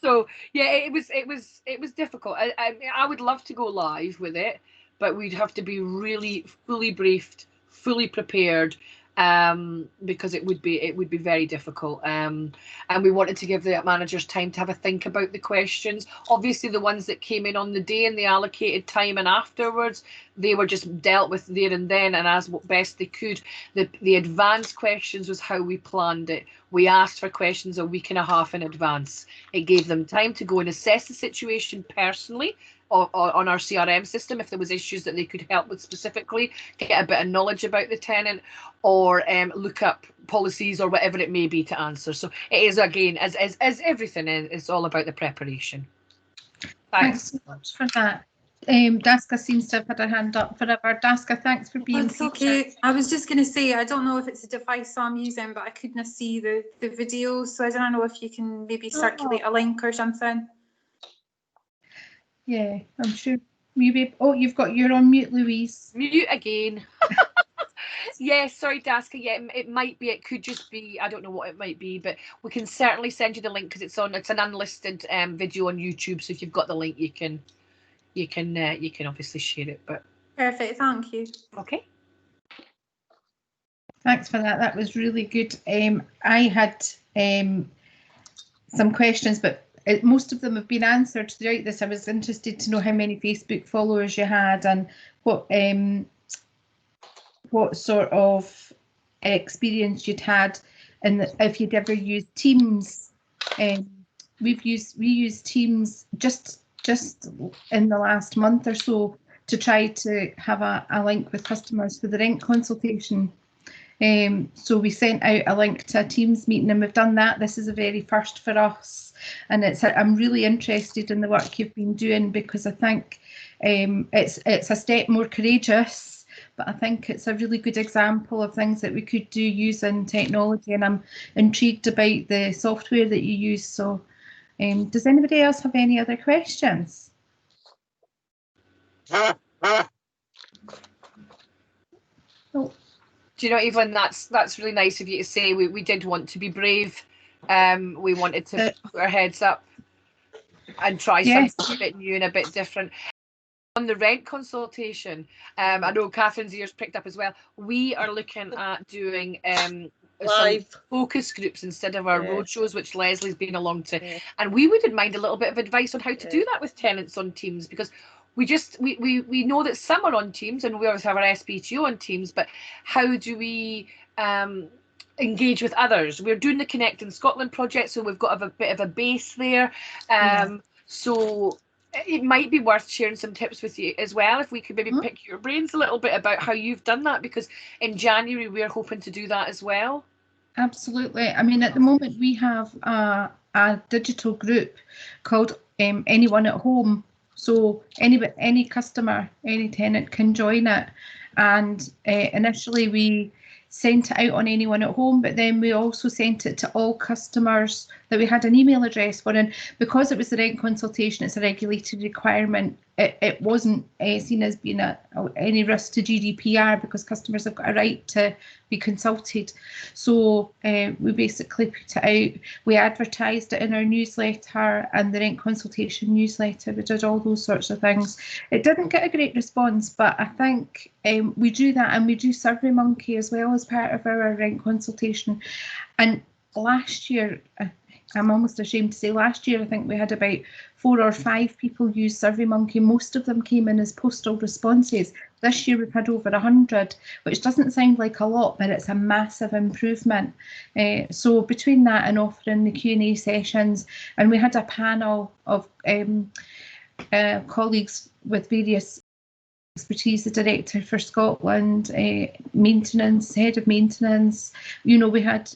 So yeah, it was difficult. I would love to go live with it, but we'd have to be really fully briefed, fully prepared, because it would be very difficult. And we wanted to give the managers time to have a think about the questions. Obviously, the ones that came in on the day and the allocated time and afterwards, they were just dealt with there and then and as best they could. The advanced questions was how we planned it. We asked for questions a week and a half in advance. It gave them time to go and assess the situation personally, on our CRM system if there was issues that they could help with specifically, get a bit of knowledge about the tenant, or look up policies or whatever it may be to answer. So it is, again, as everything is, it's all about the preparation. Thanks so much for that. Daska seems to have had her hand up forever. Daska, thanks for being That's okay. I was just going to say, I don't know if it's a device I'm using, but I couldn't see the video, so I don't know if you can maybe circulate a link or something. Yeah, I'm sure. Maybe. Oh, you're on mute, Louise. Mute again. Yeah, sorry, Daska. Yeah, it might be. It could just be. I don't know what it might be, but we can certainly send you the link because it's an unlisted video on YouTube. So if you've got the link, you can obviously share it. But perfect. Thank you. Okay. Thanks for that. That was really good. I had some questions, but most of them have been answered throughout this. I was interested to know how many Facebook followers you had and what sort of experience you'd had, and if you'd ever used Teams. We use Teams just in the last month or so to try to have a link with customers for the rent consultation. So we sent out a link to a Teams meeting, and we've done that. This is a very first for us, and I'm really interested in the work you've been doing, because I think it's a step more courageous, but I think it's a really good example of things that we could do using technology, and I'm intrigued about the software that you use. So does anybody else have any other questions? Oh. Do you know, Evelyn, that's really nice of you to say. We did want to be brave. We wanted to put our heads up and try something a bit new and a bit different. On the rent consultation, I know Catherine's ears pricked up as well. We are looking at doing some focus groups instead of our roadshows, which Leslie's been along to. And we wouldn't mind a little bit of advice on how to do that with tenants on Teams, because we know that some are on Teams, and we always have our SPTO on Teams, but how do we engage with others? We're doing the Connect in Scotland project, so we've got a bit of a base there. So it might be worth sharing some tips with you as well, if we could maybe pick your brains a little bit about how you've done that, because in January we're hoping to do that as well. Absolutely. I mean, at the moment we have a digital group called Anyone at Home. So any customer, any tenant can join it. And initially we sent it out on Anyone at Home, but then we also sent it to all customers that we had an email address for. And because it was the rent consultation, it's a regulated requirement. It wasn't seen as being any risk to GDPR, because customers have got a right to be consulted. So we basically put it out. We advertised it in our newsletter and the rent consultation newsletter. We did all those sorts of things. It didn't get a great response, but I think we do that, and we do SurveyMonkey as well as part of our rent consultation. And last year, I'm almost ashamed to say, last year I think we had about 4 or 5 people use SurveyMonkey. Most of them came in as postal responses. This year we've had over 100, which doesn't sound like a lot, but it's a massive improvement. So between that and offering the Q&A sessions, and we had a panel of colleagues with various expertise, the director for Scotland, maintenance, head of maintenance. You know, we had,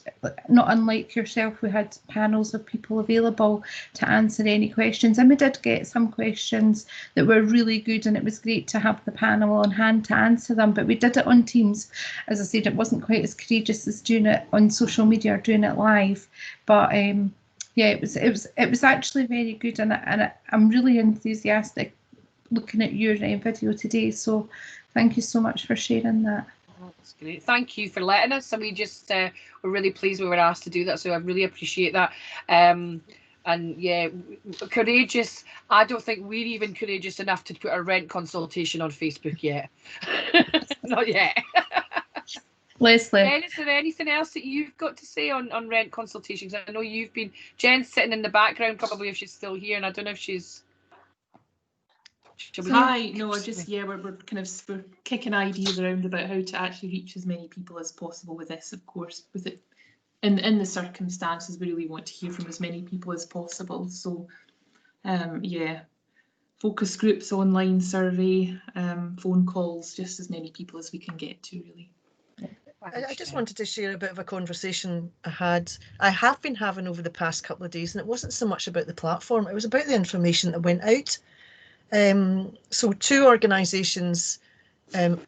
not unlike yourself, we had panels of people available to answer any questions, and we did get some questions that were really good, and it was great to have the panel on hand to answer them. But we did it on Teams. As I said, it wasn't quite as courageous as doing it on social media or doing it live, but yeah, it was actually very good, and I'm really enthusiastic looking at your video today. So thank you so much for sharing that. Oh, that's great. Thank you for letting us. And we just we're really pleased we were asked to do that. So I really appreciate that. And yeah, courageous. I don't think we're even courageous enough to put our rent consultation on Facebook yet. Not yet. Leslie. Jen, is there anything else that you've got to say on rent consultations? I know you've been, Jen's sitting in the background probably, if she's still here, and I don't know if she's. Hi, no, we're just, yeah, we're we're kicking ideas around about how to actually reach as many people as possible with this. Of course, with it in the circumstances, we really want to hear from as many people as possible. So yeah, focus groups, online survey, phone calls, just as many people as we can get to, really. I just wanted to share a bit of a conversation I have been having over the past couple of days, and it wasn't so much about the platform, it was about the information that went out. So 2 organisations, and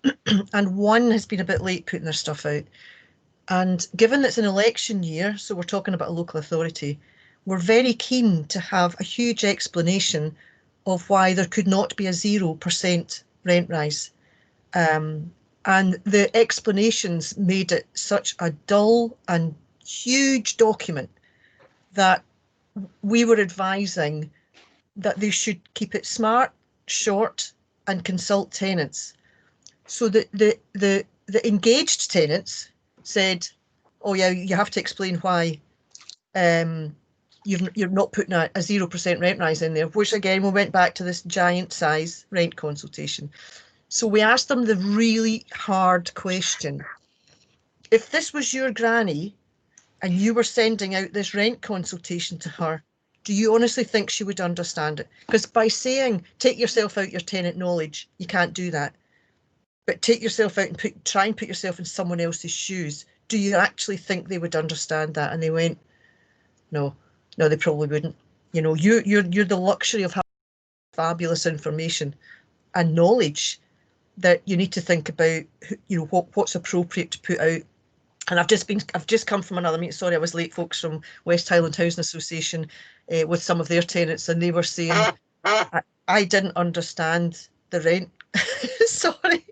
one has been a bit late putting their stuff out. And given it's an election year, so we're talking about a local authority, we're very keen to have a huge explanation of why there could not be a 0% rent rise. And the explanations made it such a dull and huge document that we were advising that they should keep it smart, short, and consult tenants. So the engaged tenants said, oh yeah, you have to explain why you're not putting a 0% rent rise in there, which again, we went back to this giant size rent consultation. So we asked them the really hard question. If this was your granny and you were sending out this rent consultation to her, do you honestly think she would understand it? Because by saying, take yourself out your tenant knowledge, you can't do that. But take yourself out and try and put yourself in someone else's shoes. Do you actually think they would understand that? And they went, no, they probably wouldn't. You know, you're the luxury of having fabulous information and knowledge that you need to think about, you know, what's appropriate to put out. And I've just come from another meeting. Sorry, I was late, folks, from West Highland Housing Association with some of their tenants, and they were saying, I didn't understand the rent. Sorry,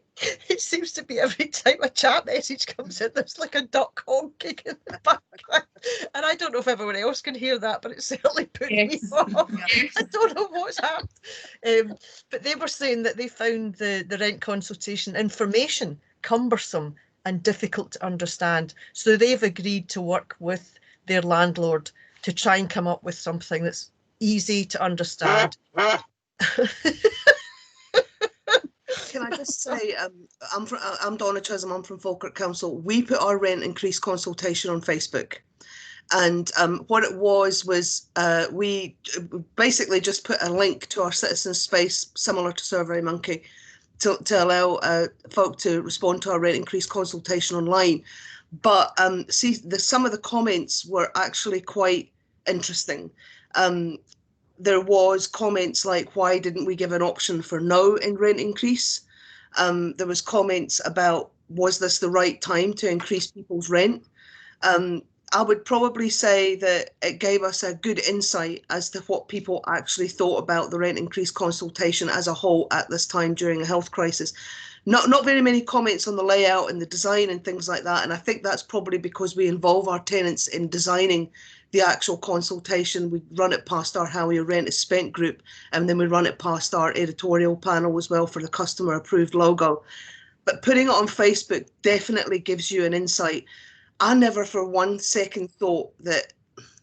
it seems to be every time a chat message comes in, there's like a duck honking in the background. And I don't know if everyone else can hear that, but it certainly put me off. I don't know what's happened. But they were saying that they found the rent consultation information cumbersome and difficult to understand. So they've agreed to work with their landlord to try and come up with something that's easy to understand. Can I just say, I'm Donna Chisholm, I'm from Falkirk Council. We put our rent increase consultation on Facebook. And what it was we basically just put a link to our citizen space, similar to SurveyMonkey, to allow folk to respond to our rent increase consultation online. But some of the comments were actually quite interesting. There was comments like, why didn't we give an option for no in rent increase? There was comments about, was this the right time to increase people's rent? I would probably say that it gave us a good insight as to what people actually thought about the rent increase consultation as a whole at this time during a health crisis. Not very many comments on the layout and the design and things like that. And I think that's probably because we involve our tenants in designing the actual consultation. We run it past our How Your Rent is Spent group, and then we run it past our editorial panel as well for the customer approved logo. But putting it on Facebook definitely gives you an insight. I never for 1 second thought that,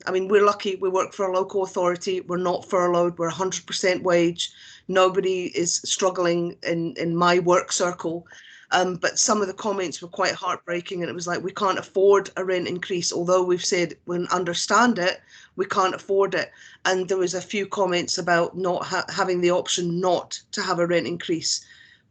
I mean, we're lucky we work for a local authority. We're not furloughed. We're 100% wage. Nobody is struggling in my work circle. But some of the comments were quite heartbreaking, and it was like, we can't afford a rent increase. Although we've said we understand it, we can't afford it. And there was a few comments about not having the option not to have a rent increase,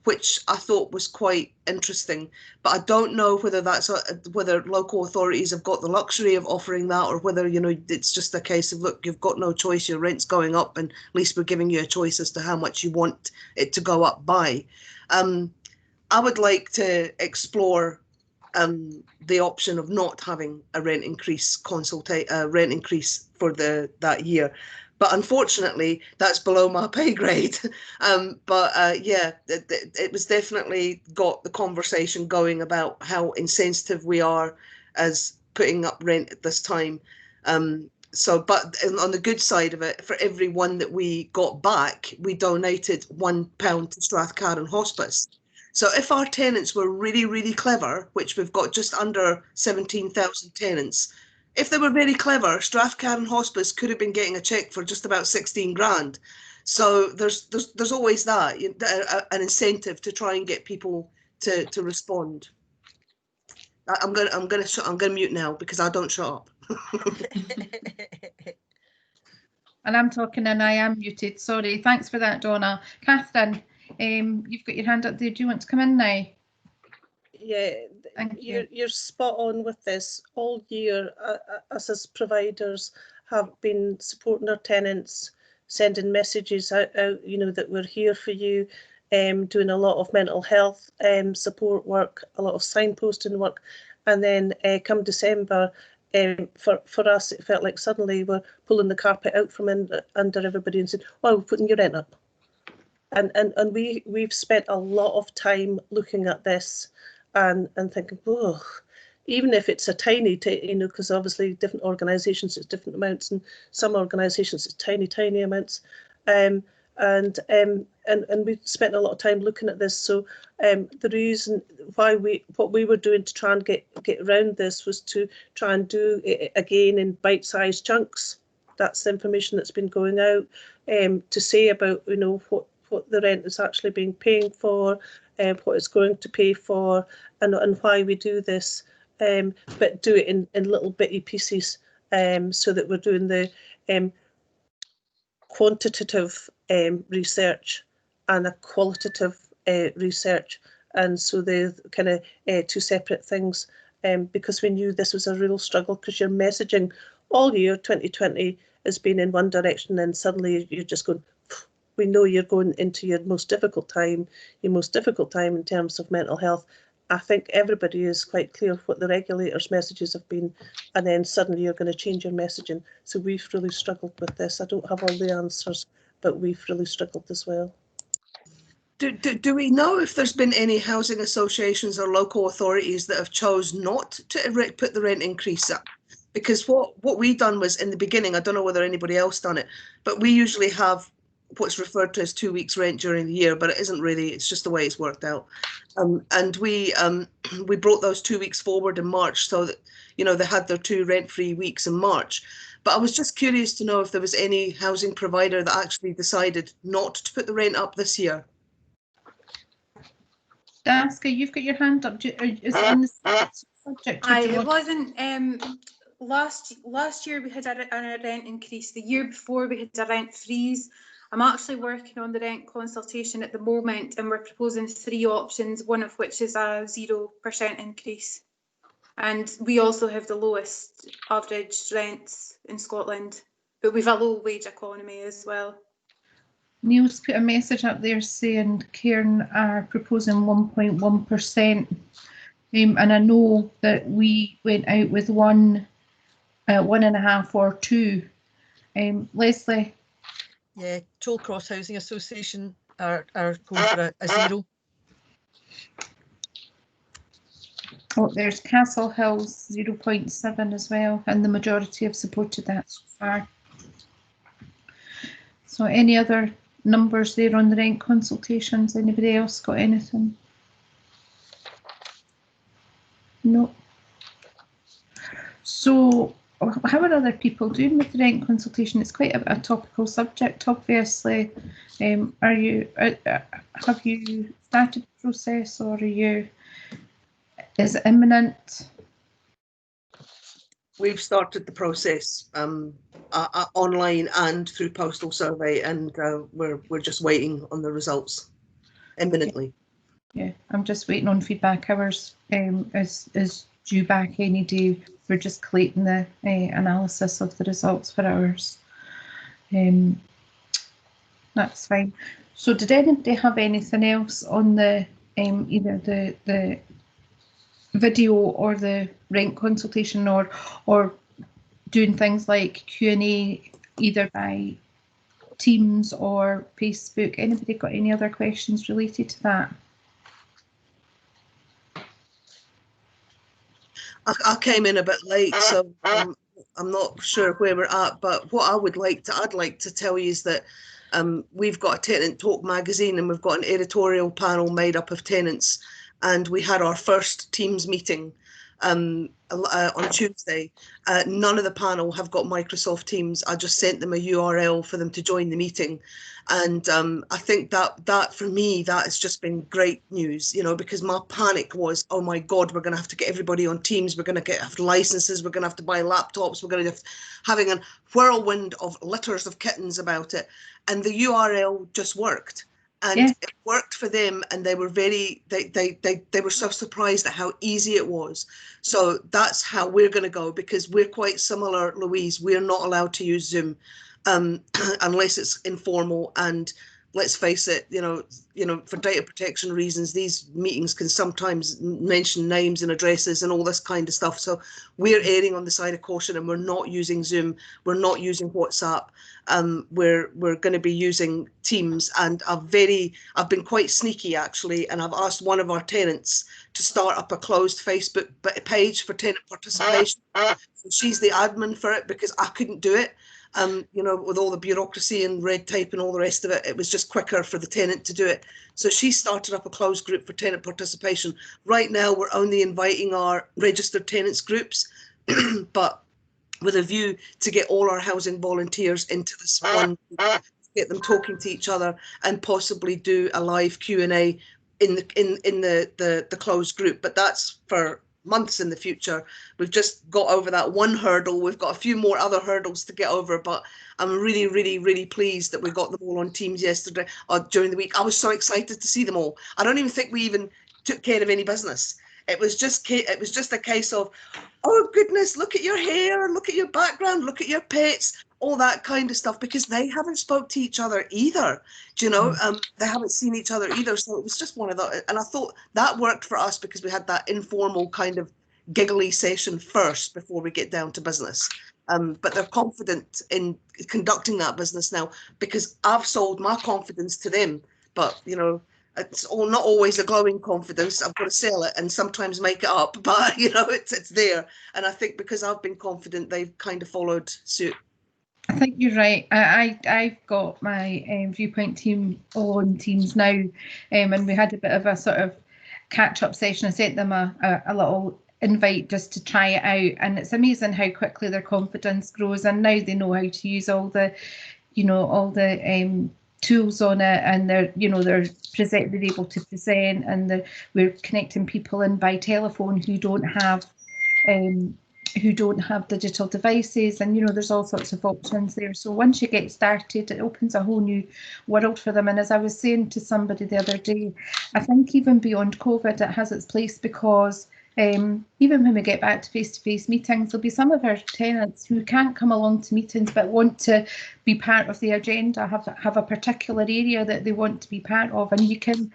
which I thought was quite interesting. But I don't know whether that's whether local authorities have got the luxury of offering that, or whether, you know, it's just a case of, look, you've got no choice, your rent's going up, and at least we're giving you a choice as to how much you want it to go up by. I would like to explore the option of not having a rent increase for that year. But unfortunately, that's below my pay grade. Yeah, it was definitely got the conversation going about how insensitive we are as putting up rent at this time. But on the good side of it, for every one that we got back, we donated £1 to Strathcarron Hospice. So if our tenants were really, really clever, which we've got just under 17,000 tenants, if they were very clever, Strathcarron Hospice could have been getting a cheque for just about 16 grand. So there's always that, an incentive to try and get people to respond. I'm gonna mute now because I don't shut up. And I'm talking and I am muted. Sorry. Thanks for that, Donna. Catherine, you've got your hand up there. Do you want to come in now? Yeah, you're spot on with this. All year, us as providers have been supporting our tenants, sending messages out, you know, that we're here for you, doing a lot of mental health support work, a lot of signposting work. And then come December, for us, it felt like suddenly we're pulling the carpet out from under everybody and said, "Oh, we're putting your rent up." And we've spent a lot of time looking at this and thinking, oh, even if it's a tiny, you know, because obviously different organisations it's different amounts, and some organisations it's tiny amounts, and we spent a lot of time looking at this. So the reason why what we were doing to try and get around this was to try and do it again in bite-sized chunks. That's the information that's been going out to say about, you know, what the rent is actually being paying for, what it's going to pay for, and why we do this, but do it in little bitty pieces, so that we're doing the quantitative research and a qualitative research, and so they're kind of two separate things, because we knew this was a real struggle, because your messaging all year 2020 has been in one direction, and suddenly you're just going, we know you're going into your most difficult time in terms of mental health. I think everybody is quite clear what the regulators' messages have been, and then suddenly you're going to change your messaging. So we've really struggled with this. I don't have all the answers, but we've really struggled as well. Do we know if there's been any housing associations or local authorities that have chose not to put the rent increase up? Because what we done was, in the beginning, I don't know whether anybody else done it, but we usually have what's referred to as 2 weeks rent during the year, but it isn't really, it's just the way it's worked out. And we brought those 2 weeks forward in March, so that, you know, they had their 2 rent-free weeks in March. But I was just curious to know if there was any housing provider that actually decided not to put the rent up this year. Daska, you've got your hand up. Is it on the subject? It wasn't. Last year we had a rent increase. The year before we had a rent freeze. I'm actually working on the rent consultation at the moment, and we're proposing 3 options, one of which is a 0% increase. And we also have the lowest average rents in Scotland, but we've a low wage economy as well. Neil's put a message up there saying Cairn are proposing 1.1%, and I know that we went out with 1.5 or 2. Leslie. Yeah, Tollcross Housing Association are going for a 0. Oh, there's Castle Hills 0.7 as well, and the majority have supported that so far. So any other numbers there on the rent consultations? Anybody else got anything? No. So how are other people doing with the rent consultation? It's quite a topical subject, obviously. Have you started the process, or is it imminent? We've started the process online and through postal survey, and we're just waiting on the results imminently. Yeah, I'm just waiting on feedback. Ours is due back any day. We're just collating the analysis of the results for ours. That's fine. So did anybody have anything else on the either the video or the rent consultation, or doing things like Q&A either by Teams or Facebook? Anybody got any other questions related to that? I came in a bit late, so I'm not sure where we're at, but what I'd like to tell you is that we've got a Tenant Talk magazine, and we've got an editorial panel made up of tenants, and we had our first Teams meeting on Tuesday. None of the panel have got Microsoft Teams. I just sent them a URL for them to join the meeting, and I think that for me, that has just been great news, you know, because my panic was, oh my God, we're going to have to get everybody on Teams, we're going to have licenses, we're going to have to buy laptops, we're going to have having a whirlwind of litters of kittens about it, and the URL just worked. And yeah, it worked for them, and they were they were so surprised at how easy it was. So that's how we're going to go, because we're quite similar, Louise. We're not allowed to use Zoom unless it's informal, and let's face it, you know, for data protection reasons, these meetings can sometimes mention names and addresses and all this kind of stuff. So we're erring on the side of caution, and we're not using Zoom. We're not using WhatsApp. We're going to be using Teams, and I've been quite sneaky actually, and I've asked one of our tenants to start up a closed Facebook page for tenant participation. So she's the admin for it, because I couldn't do it. You know, with all the bureaucracy and red tape and all the rest of it, it was just quicker for the tenant to do it. So she started up a closed group for tenant participation. Right now, we're only inviting our registered tenants groups, but with a view to get all our housing volunteers into this one, get them talking to each other, and possibly do a live Q&A in the closed group. But that's for months in the future. We've just got over that one hurdle. We've got a few more other hurdles to get over, but I'm really, really, really pleased that we got them all on Teams yesterday or during the week. I was so excited to see them all. I don't even think we even took care of any business. It was just a case of, oh goodness, look at your hair, look at your background, look at your pets, all that kind of stuff, because they haven't spoke to each other either. Do you know? They haven't seen each other either. So it was just one of the, and I thought that worked for us because we had that informal kind of giggly session first before we get down to business. But they're confident in conducting that business now because I've sold my confidence to them. But, you know, it's all not always a glowing confidence. I've got to sell it and sometimes make it up, but you know, it's there. And I think because I've been confident, they've kind of followed suit. I think you're right. I've got my Viewpoint team on Teams now, and we had a bit of a sort of catch-up session. I sent them a little invite just to try it out, and it's amazing how quickly their confidence grows. And now they know how to use all the, you know, all the tools on it, and they're able to present, and we're connecting people in by telephone who don't have digital devices, and you know, there's all sorts of options there. So once you get started, it opens a whole new world for them. And as I was saying to somebody the other day, I think even beyond COVID, it has its place, because even when we get back to face-to-face meetings, there'll be some of our tenants who can't come along to meetings but want to be part of the agenda, have a particular area that they want to be part of, and you can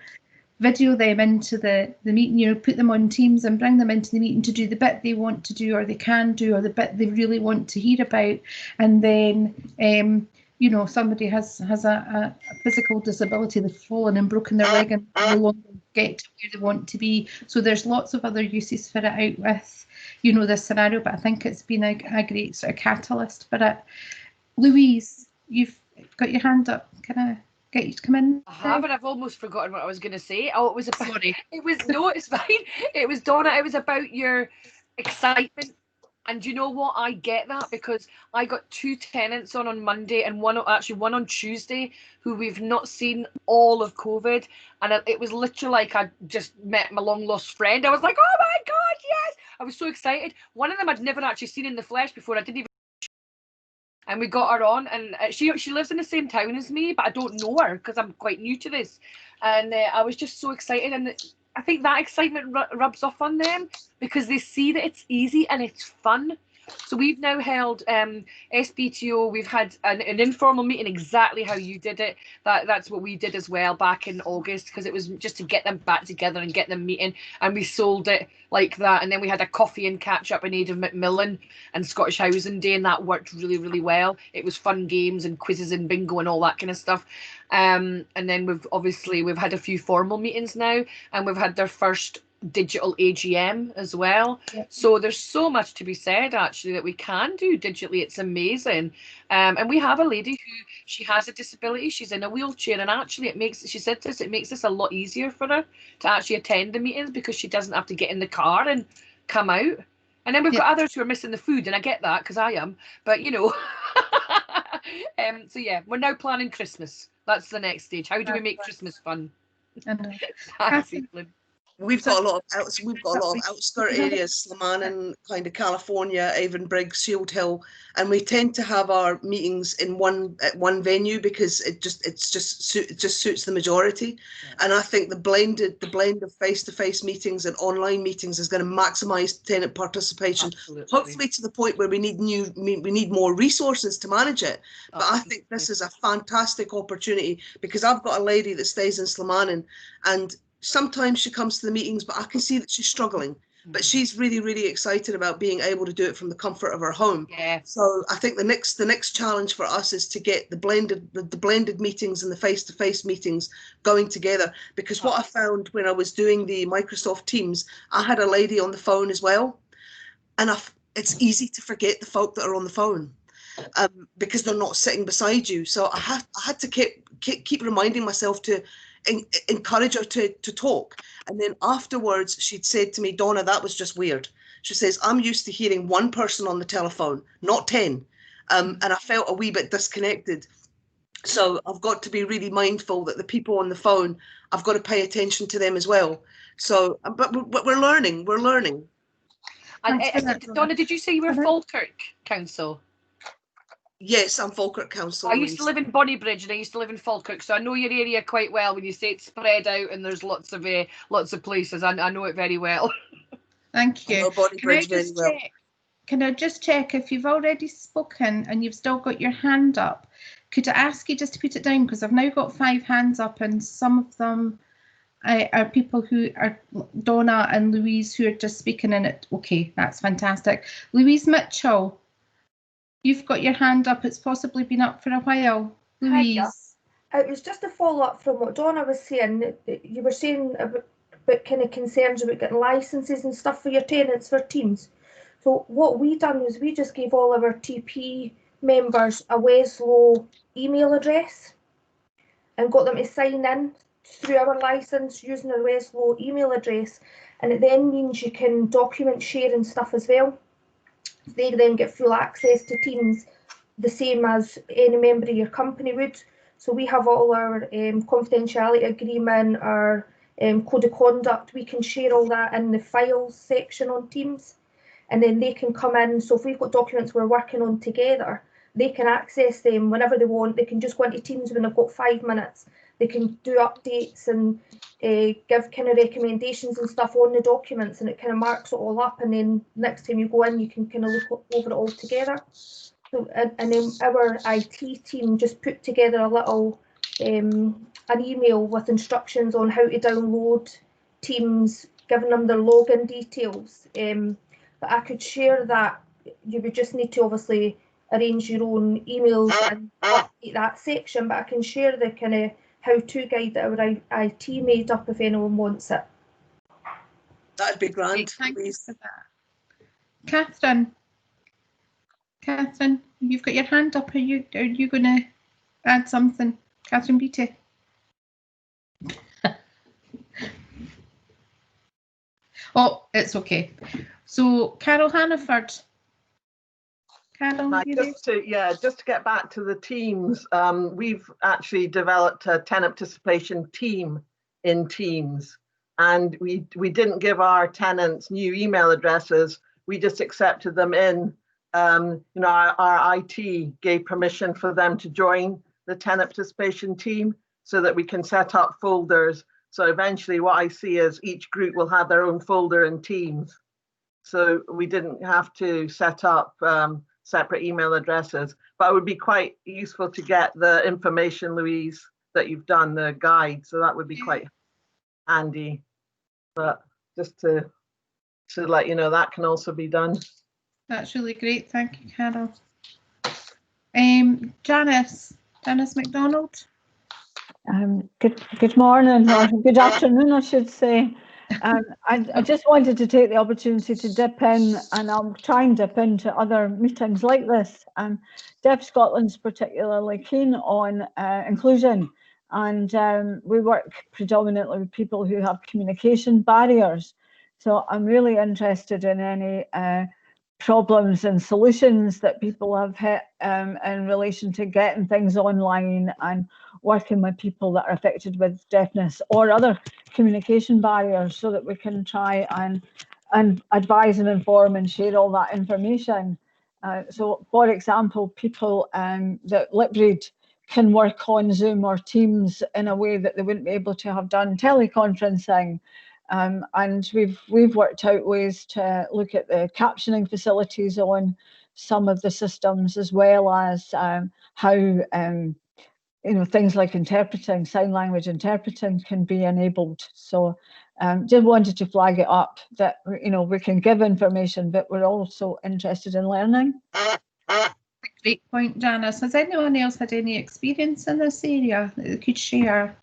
video them into the meeting, you know, put them on Teams and bring them into the meeting to do the bit they want to do, or they can do, or the bit they really want to hear about. And then you know, somebody has a physical disability, they've fallen and broken their leg and no longer get to where they want to be. So there's lots of other uses for it out with, you know, this scenario, but I think it's been a great sort of catalyst for it. Louise, you've got your hand up. Can I get you to come in? I have, and I've almost forgotten what I was going to say. Oh, it was about, sorry. It was, no, it's fine. It was, Donna, it was about your excitement. And you know what? I get that because I got 2 tenants on Monday and one on Tuesday who we've not seen all of COVID. And it was literally like I just met my long lost friend. I was like, oh my God, yes. I was so excited. One of them I'd never actually seen in the flesh before. I didn't even. And we got her on, and she lives in the same town as me, but I don't know her because I'm quite new to this. And I was just so excited, and I think that excitement rubs off on them because they see that it's easy and it's fun. So we've now held SBTO. We've had an informal meeting exactly how you did it. That's what we did as well back in August, because it was just to get them back together and get them meeting. And we sold it like that. And then we had a coffee and catch up in aid of Macmillan and Scottish Housing Day, and that worked really, really well. It was fun games and quizzes and bingo and all that kind of stuff. And then we've had a few formal meetings now, and we've had their first digital AGM as well. Yep. So there's so much to be said actually that we can do digitally. It's amazing. And we have a lady who, she has a disability, she's in a wheelchair, and actually it makes this a lot easier for her to actually attend the meetings because she doesn't have to get in the car and come out. And then we've got others who are missing the food, and I get that because I am, but you know. So yeah, we're now planning Christmas. That's the next stage. How do we make Christmas fun? We've got a lot of outskirt areas, Slamanan, kind of California, Avon Briggs, Shield Hill, and we tend to have our meetings in one venue because it just suits the majority. Yeah. And I think the blend of face-to-face meetings and online meetings is going to maximise tenant participation. Absolutely. Hopefully to the point where we need more resources to manage it. But absolutely. I think this is a fantastic opportunity because I've got a lady that stays in Slamanan, and sometimes she comes to the meetings, but I can see that she's struggling. But she's really, really excited about being able to do it from the comfort of her home. Yeah. So I think the next challenge for us is to get the blended meetings and the face-to-face meetings going together. Because what I found when I was doing the Microsoft Teams, I had a lady on the phone as well, and it's easy to forget the folk that are on the phone. Because they're not sitting beside you. So I had to keep reminding myself to encourage her to talk. And then afterwards she'd said to me, Donna, that was just weird. She says, I'm used to hearing one person on the telephone, not 10. And I felt a wee bit disconnected. So I've got to be really mindful that the people on the phone, I've got to pay attention to them as well. So, but we're learning. And Donna, did you say you were Falkirk Council? Yes, I'm Falkirk Council. I used to live in Bonnybridge and I used to live in Falkirk, so I know your area quite well. When you say it's spread out and there's lots of places, I know it very well. Thank you. Can I just check if you've already spoken and you've still got your hand up? Could I ask you just to put it down, because I've now got 5 hands up and some of them are people who are Donna and Louise who are just speaking in it. Okay, that's fantastic. Louise Mitchell, you've got your hand up. It's possibly been up for a while. Louise. It was just a follow-up from what Donna was saying. You were saying about kind of concerns about getting licenses and stuff for your tenants for teams. So what we done was we just gave all of our TP members a Weslow email address and got them to sign in through our license using their Weslow email address, and it then means you can document share and stuff as well. They then get full access to Teams, the same as any member of your company would. So we have all our confidentiality agreement, our code of conduct. We can share all that in the files section on Teams, and then they can come in. So if we've got documents we're working on together, they can access them whenever they want. They can just go into Teams when they've got 5 minutes. They can do updates and give kind of recommendations and stuff on the documents, and it kind of marks it all up, and then next time you go in you can kind of look over it all together. So, and then our IT team just put together a little an email with instructions on how to download Teams, giving them their login details. But I could share that. You would just need to obviously arrange your own emails and update that section, but I can share the kind of how-to guide that our IT made up if anyone wants it. That'd be grand. Thank you for that. Catherine, you've got your hand up. Are you going to add something? Catherine Beattie. Oh, it's okay. So Carol Hannaford. Carol, just to get back to the teams, we've actually developed a tenant participation team in Teams, and we didn't give our tenants new email addresses. We just accepted them in. Our IT gave permission for them to join the tenant participation team so that we can set up folders. So eventually what I see is each group will have their own folder in Teams. So we didn't have to set up separate email addresses, but it would be quite useful to get the information, Louise, that you've done, the guide. So that would be quite handy. But just to let you know, that can also be done. That's really great. Thank you, Carol. Janice McDonald. Good morning, or good afternoon, I should say. I just wanted to take the opportunity to dip in, and I'll try and dip into other meetings like this. Deaf Scotland's particularly keen on inclusion, and we work predominantly with people who have communication barriers. So I'm really interested in any problems and solutions that people have hit in relation to getting things online and working with people that are affected with deafness or other communication barriers, so that we can try and advise and inform and share all that information. So for example, people that lip read can work on Zoom or Teams in a way that they wouldn't be able to have done teleconferencing. And we've worked out ways to look at the captioning facilities on some of the systems, as well as how things like interpreting, sign language interpreting can be enabled. So just wanted to flag it up that we can give information, but we're also interested in learning. Great point, Janice. Has anyone else had any experience in this area that they could share?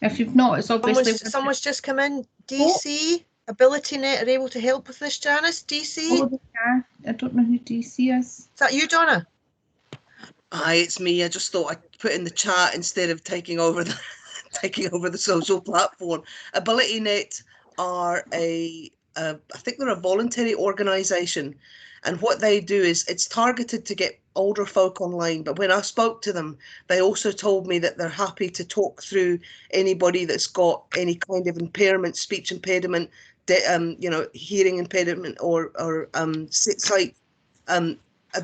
If you've not, it's obviously someone's just come in. DC, AbilityNet are able to help with this, Janice. DC. Oh, yeah. I don't know who DC is. Is that you, Donna? Aye, it's me. I just thought I'd put in the chat instead of taking over the social platform. AbilityNet are a I think they're a voluntary organisation, and what they do is it's targeted to get older folk online. But when I spoke to them, they also told me that they're happy to talk through anybody that's got any kind of impairment, speech impediment, hearing impediment, or sight.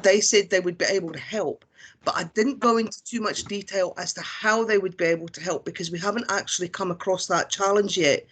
They said they would be able to help, but I didn't go into too much detail as to how they would be able to help, because we haven't actually come across that challenge yet.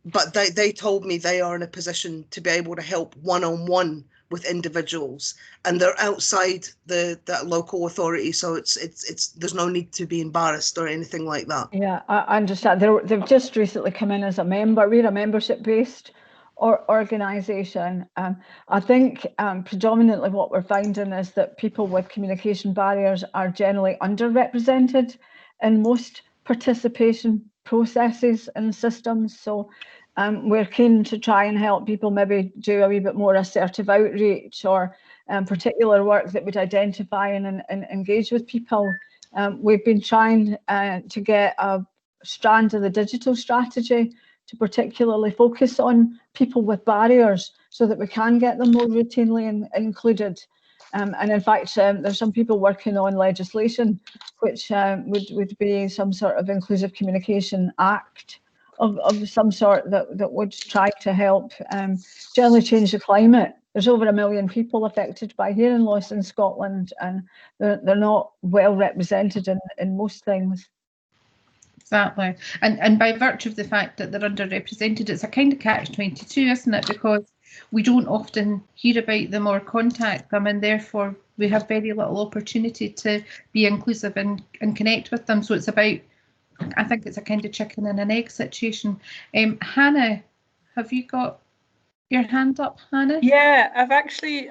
But they told me they are in a position to be able to help one-on-one with individuals, and they're outside that local authority, so it's there's no need to be embarrassed or anything like that. Yeah, I understand. They've just recently come in as a member. We're a membership-based organisation. I think predominantly what we're finding is that people with communication barriers are generally underrepresented in most participation processes and systems. So we're keen to try and help people maybe do a wee bit more assertive outreach, or particular work that would identify and engage with people. We've been trying to get a strand of the digital strategy to particularly focus on people with barriers, so that we can get them more routinely included. And in fact, there's some people working on legislation, which would be some sort of inclusive communication act of some sort that would try to help generally change the climate. There's over 1 million people affected by hearing loss in Scotland, and they're not well represented in most things. Exactly, and by virtue of the fact that they're underrepresented, it's a kind of catch-22, isn't it? Because we don't often hear about them or contact them, and therefore we have very little opportunity to be inclusive and connect with them. So it's about, I think it's a kind of chicken and an egg situation. Hannah, have you got your hand up, Hannah? Yeah, I've actually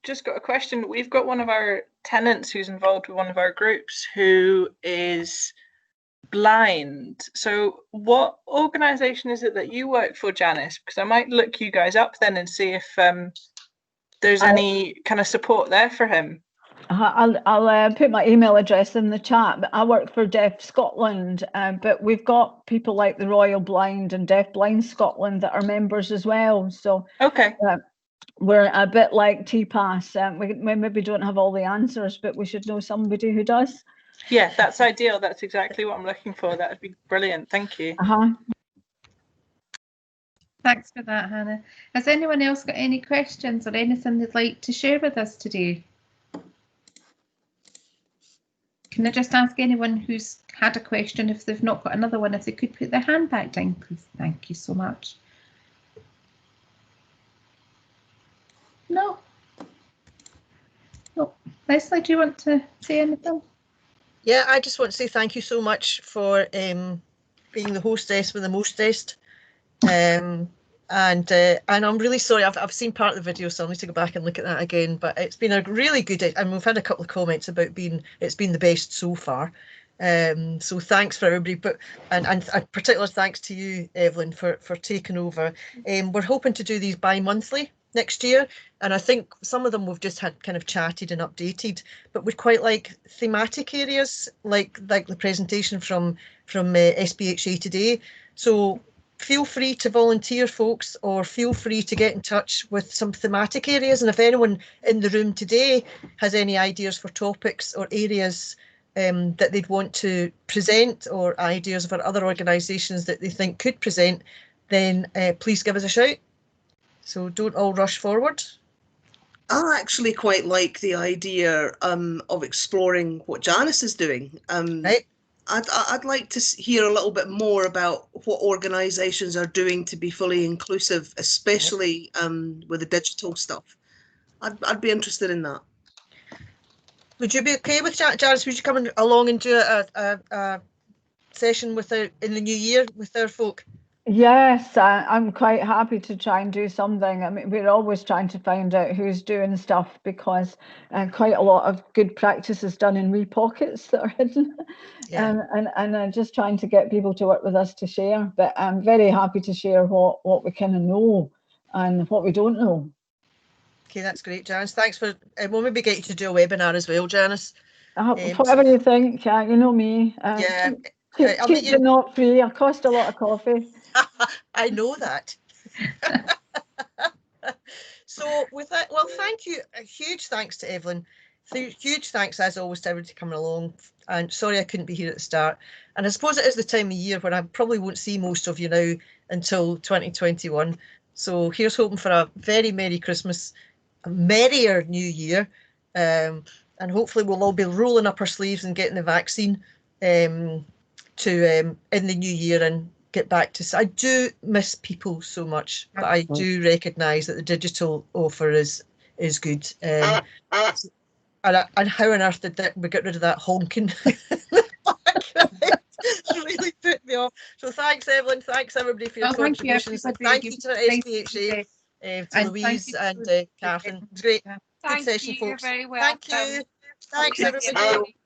just got a question. We've got one of our tenants who's involved with one of our groups who is blind. So what organisation is it that you work for, Janice? Because I might look you guys up then and see if there's any kind of support there for him. I'll put my email address in the chat. But I work for Deaf Scotland, but we've got people like the Royal Blind and Deaf Blind Scotland that are members as well. So okay, we're a bit like TPAS. We maybe don't have all the answers, but we should know somebody who does. Yeah, that's ideal. That's exactly what I'm looking for. That would be brilliant. Thank you. Thanks for that, Hannah. Has anyone else got any questions or anything they'd like to share with us today? Can I just ask anyone who's had a question, if they've not got another one, if they could put their hand back down, please? Thank you so much. No? No. Leslie, do you want to say anything? Yeah, I just want to say thank you so much for being the hostess with the mostest. And I'm really sorry, I've seen part of the video, so I'll need to go back and look at that again. But it's been a really good, and we've had a couple of comments about it's been the best so far. So thanks for everybody, but and a particular thanks to you, Evelyn, for taking over. We're hoping to do these bi-monthly next year, and I think some of them we've just had kind of chatted and updated, but we'd quite like thematic areas like the presentation from SPHA today. So feel free to volunteer, folks, or feel free to get in touch with some thematic areas. And if anyone in the room today has any ideas for topics or areas that they'd want to present, or ideas for other organisations that they think could present, then please give us a shout. So don't all rush forward. I actually quite like the idea of exploring what Janice is doing. Right. I'd like to hear a little bit more about what organisations are doing to be fully inclusive, especially with the digital stuff. I'd be interested in that. Would you be okay with Janice? Would you come along and do a session in the new year with our folk? Yes, I'm quite happy to try and do something. I mean, we're always trying to find out who's doing stuff, because quite a lot of good practice is done in wee pockets that are hidden. Yeah. And just trying to get people to work with us to share. But I'm very happy to share what we kind of know and what we don't know. Okay, that's great, Janice. Thanks for. We'll maybe get you to do a webinar as well, Janice. Whatever you think, you know me. Yeah. Cheap but not free. I cost a lot of coffee. I know that. So with that, well, thank you. A huge thanks to Evelyn. Huge thanks as always to everybody coming along. And sorry I couldn't be here at the start. And I suppose it is the time of year when I probably won't see most of you now until 2021. So here's hoping for a very Merry Christmas, a merrier New Year. And hopefully we'll all be rolling up our sleeves and getting the vaccine in the new year and get back to. I do miss people so much, but I do recognise that the digital offer is good. And how on earth did we get rid of that honking? It's really put me off. So thanks, Evelyn. Thanks everybody for your contributions. Thank you to SPHA, to Louise and Catherine. It was great. Good session, folks. Very well. Thank you. Thanks, everybody.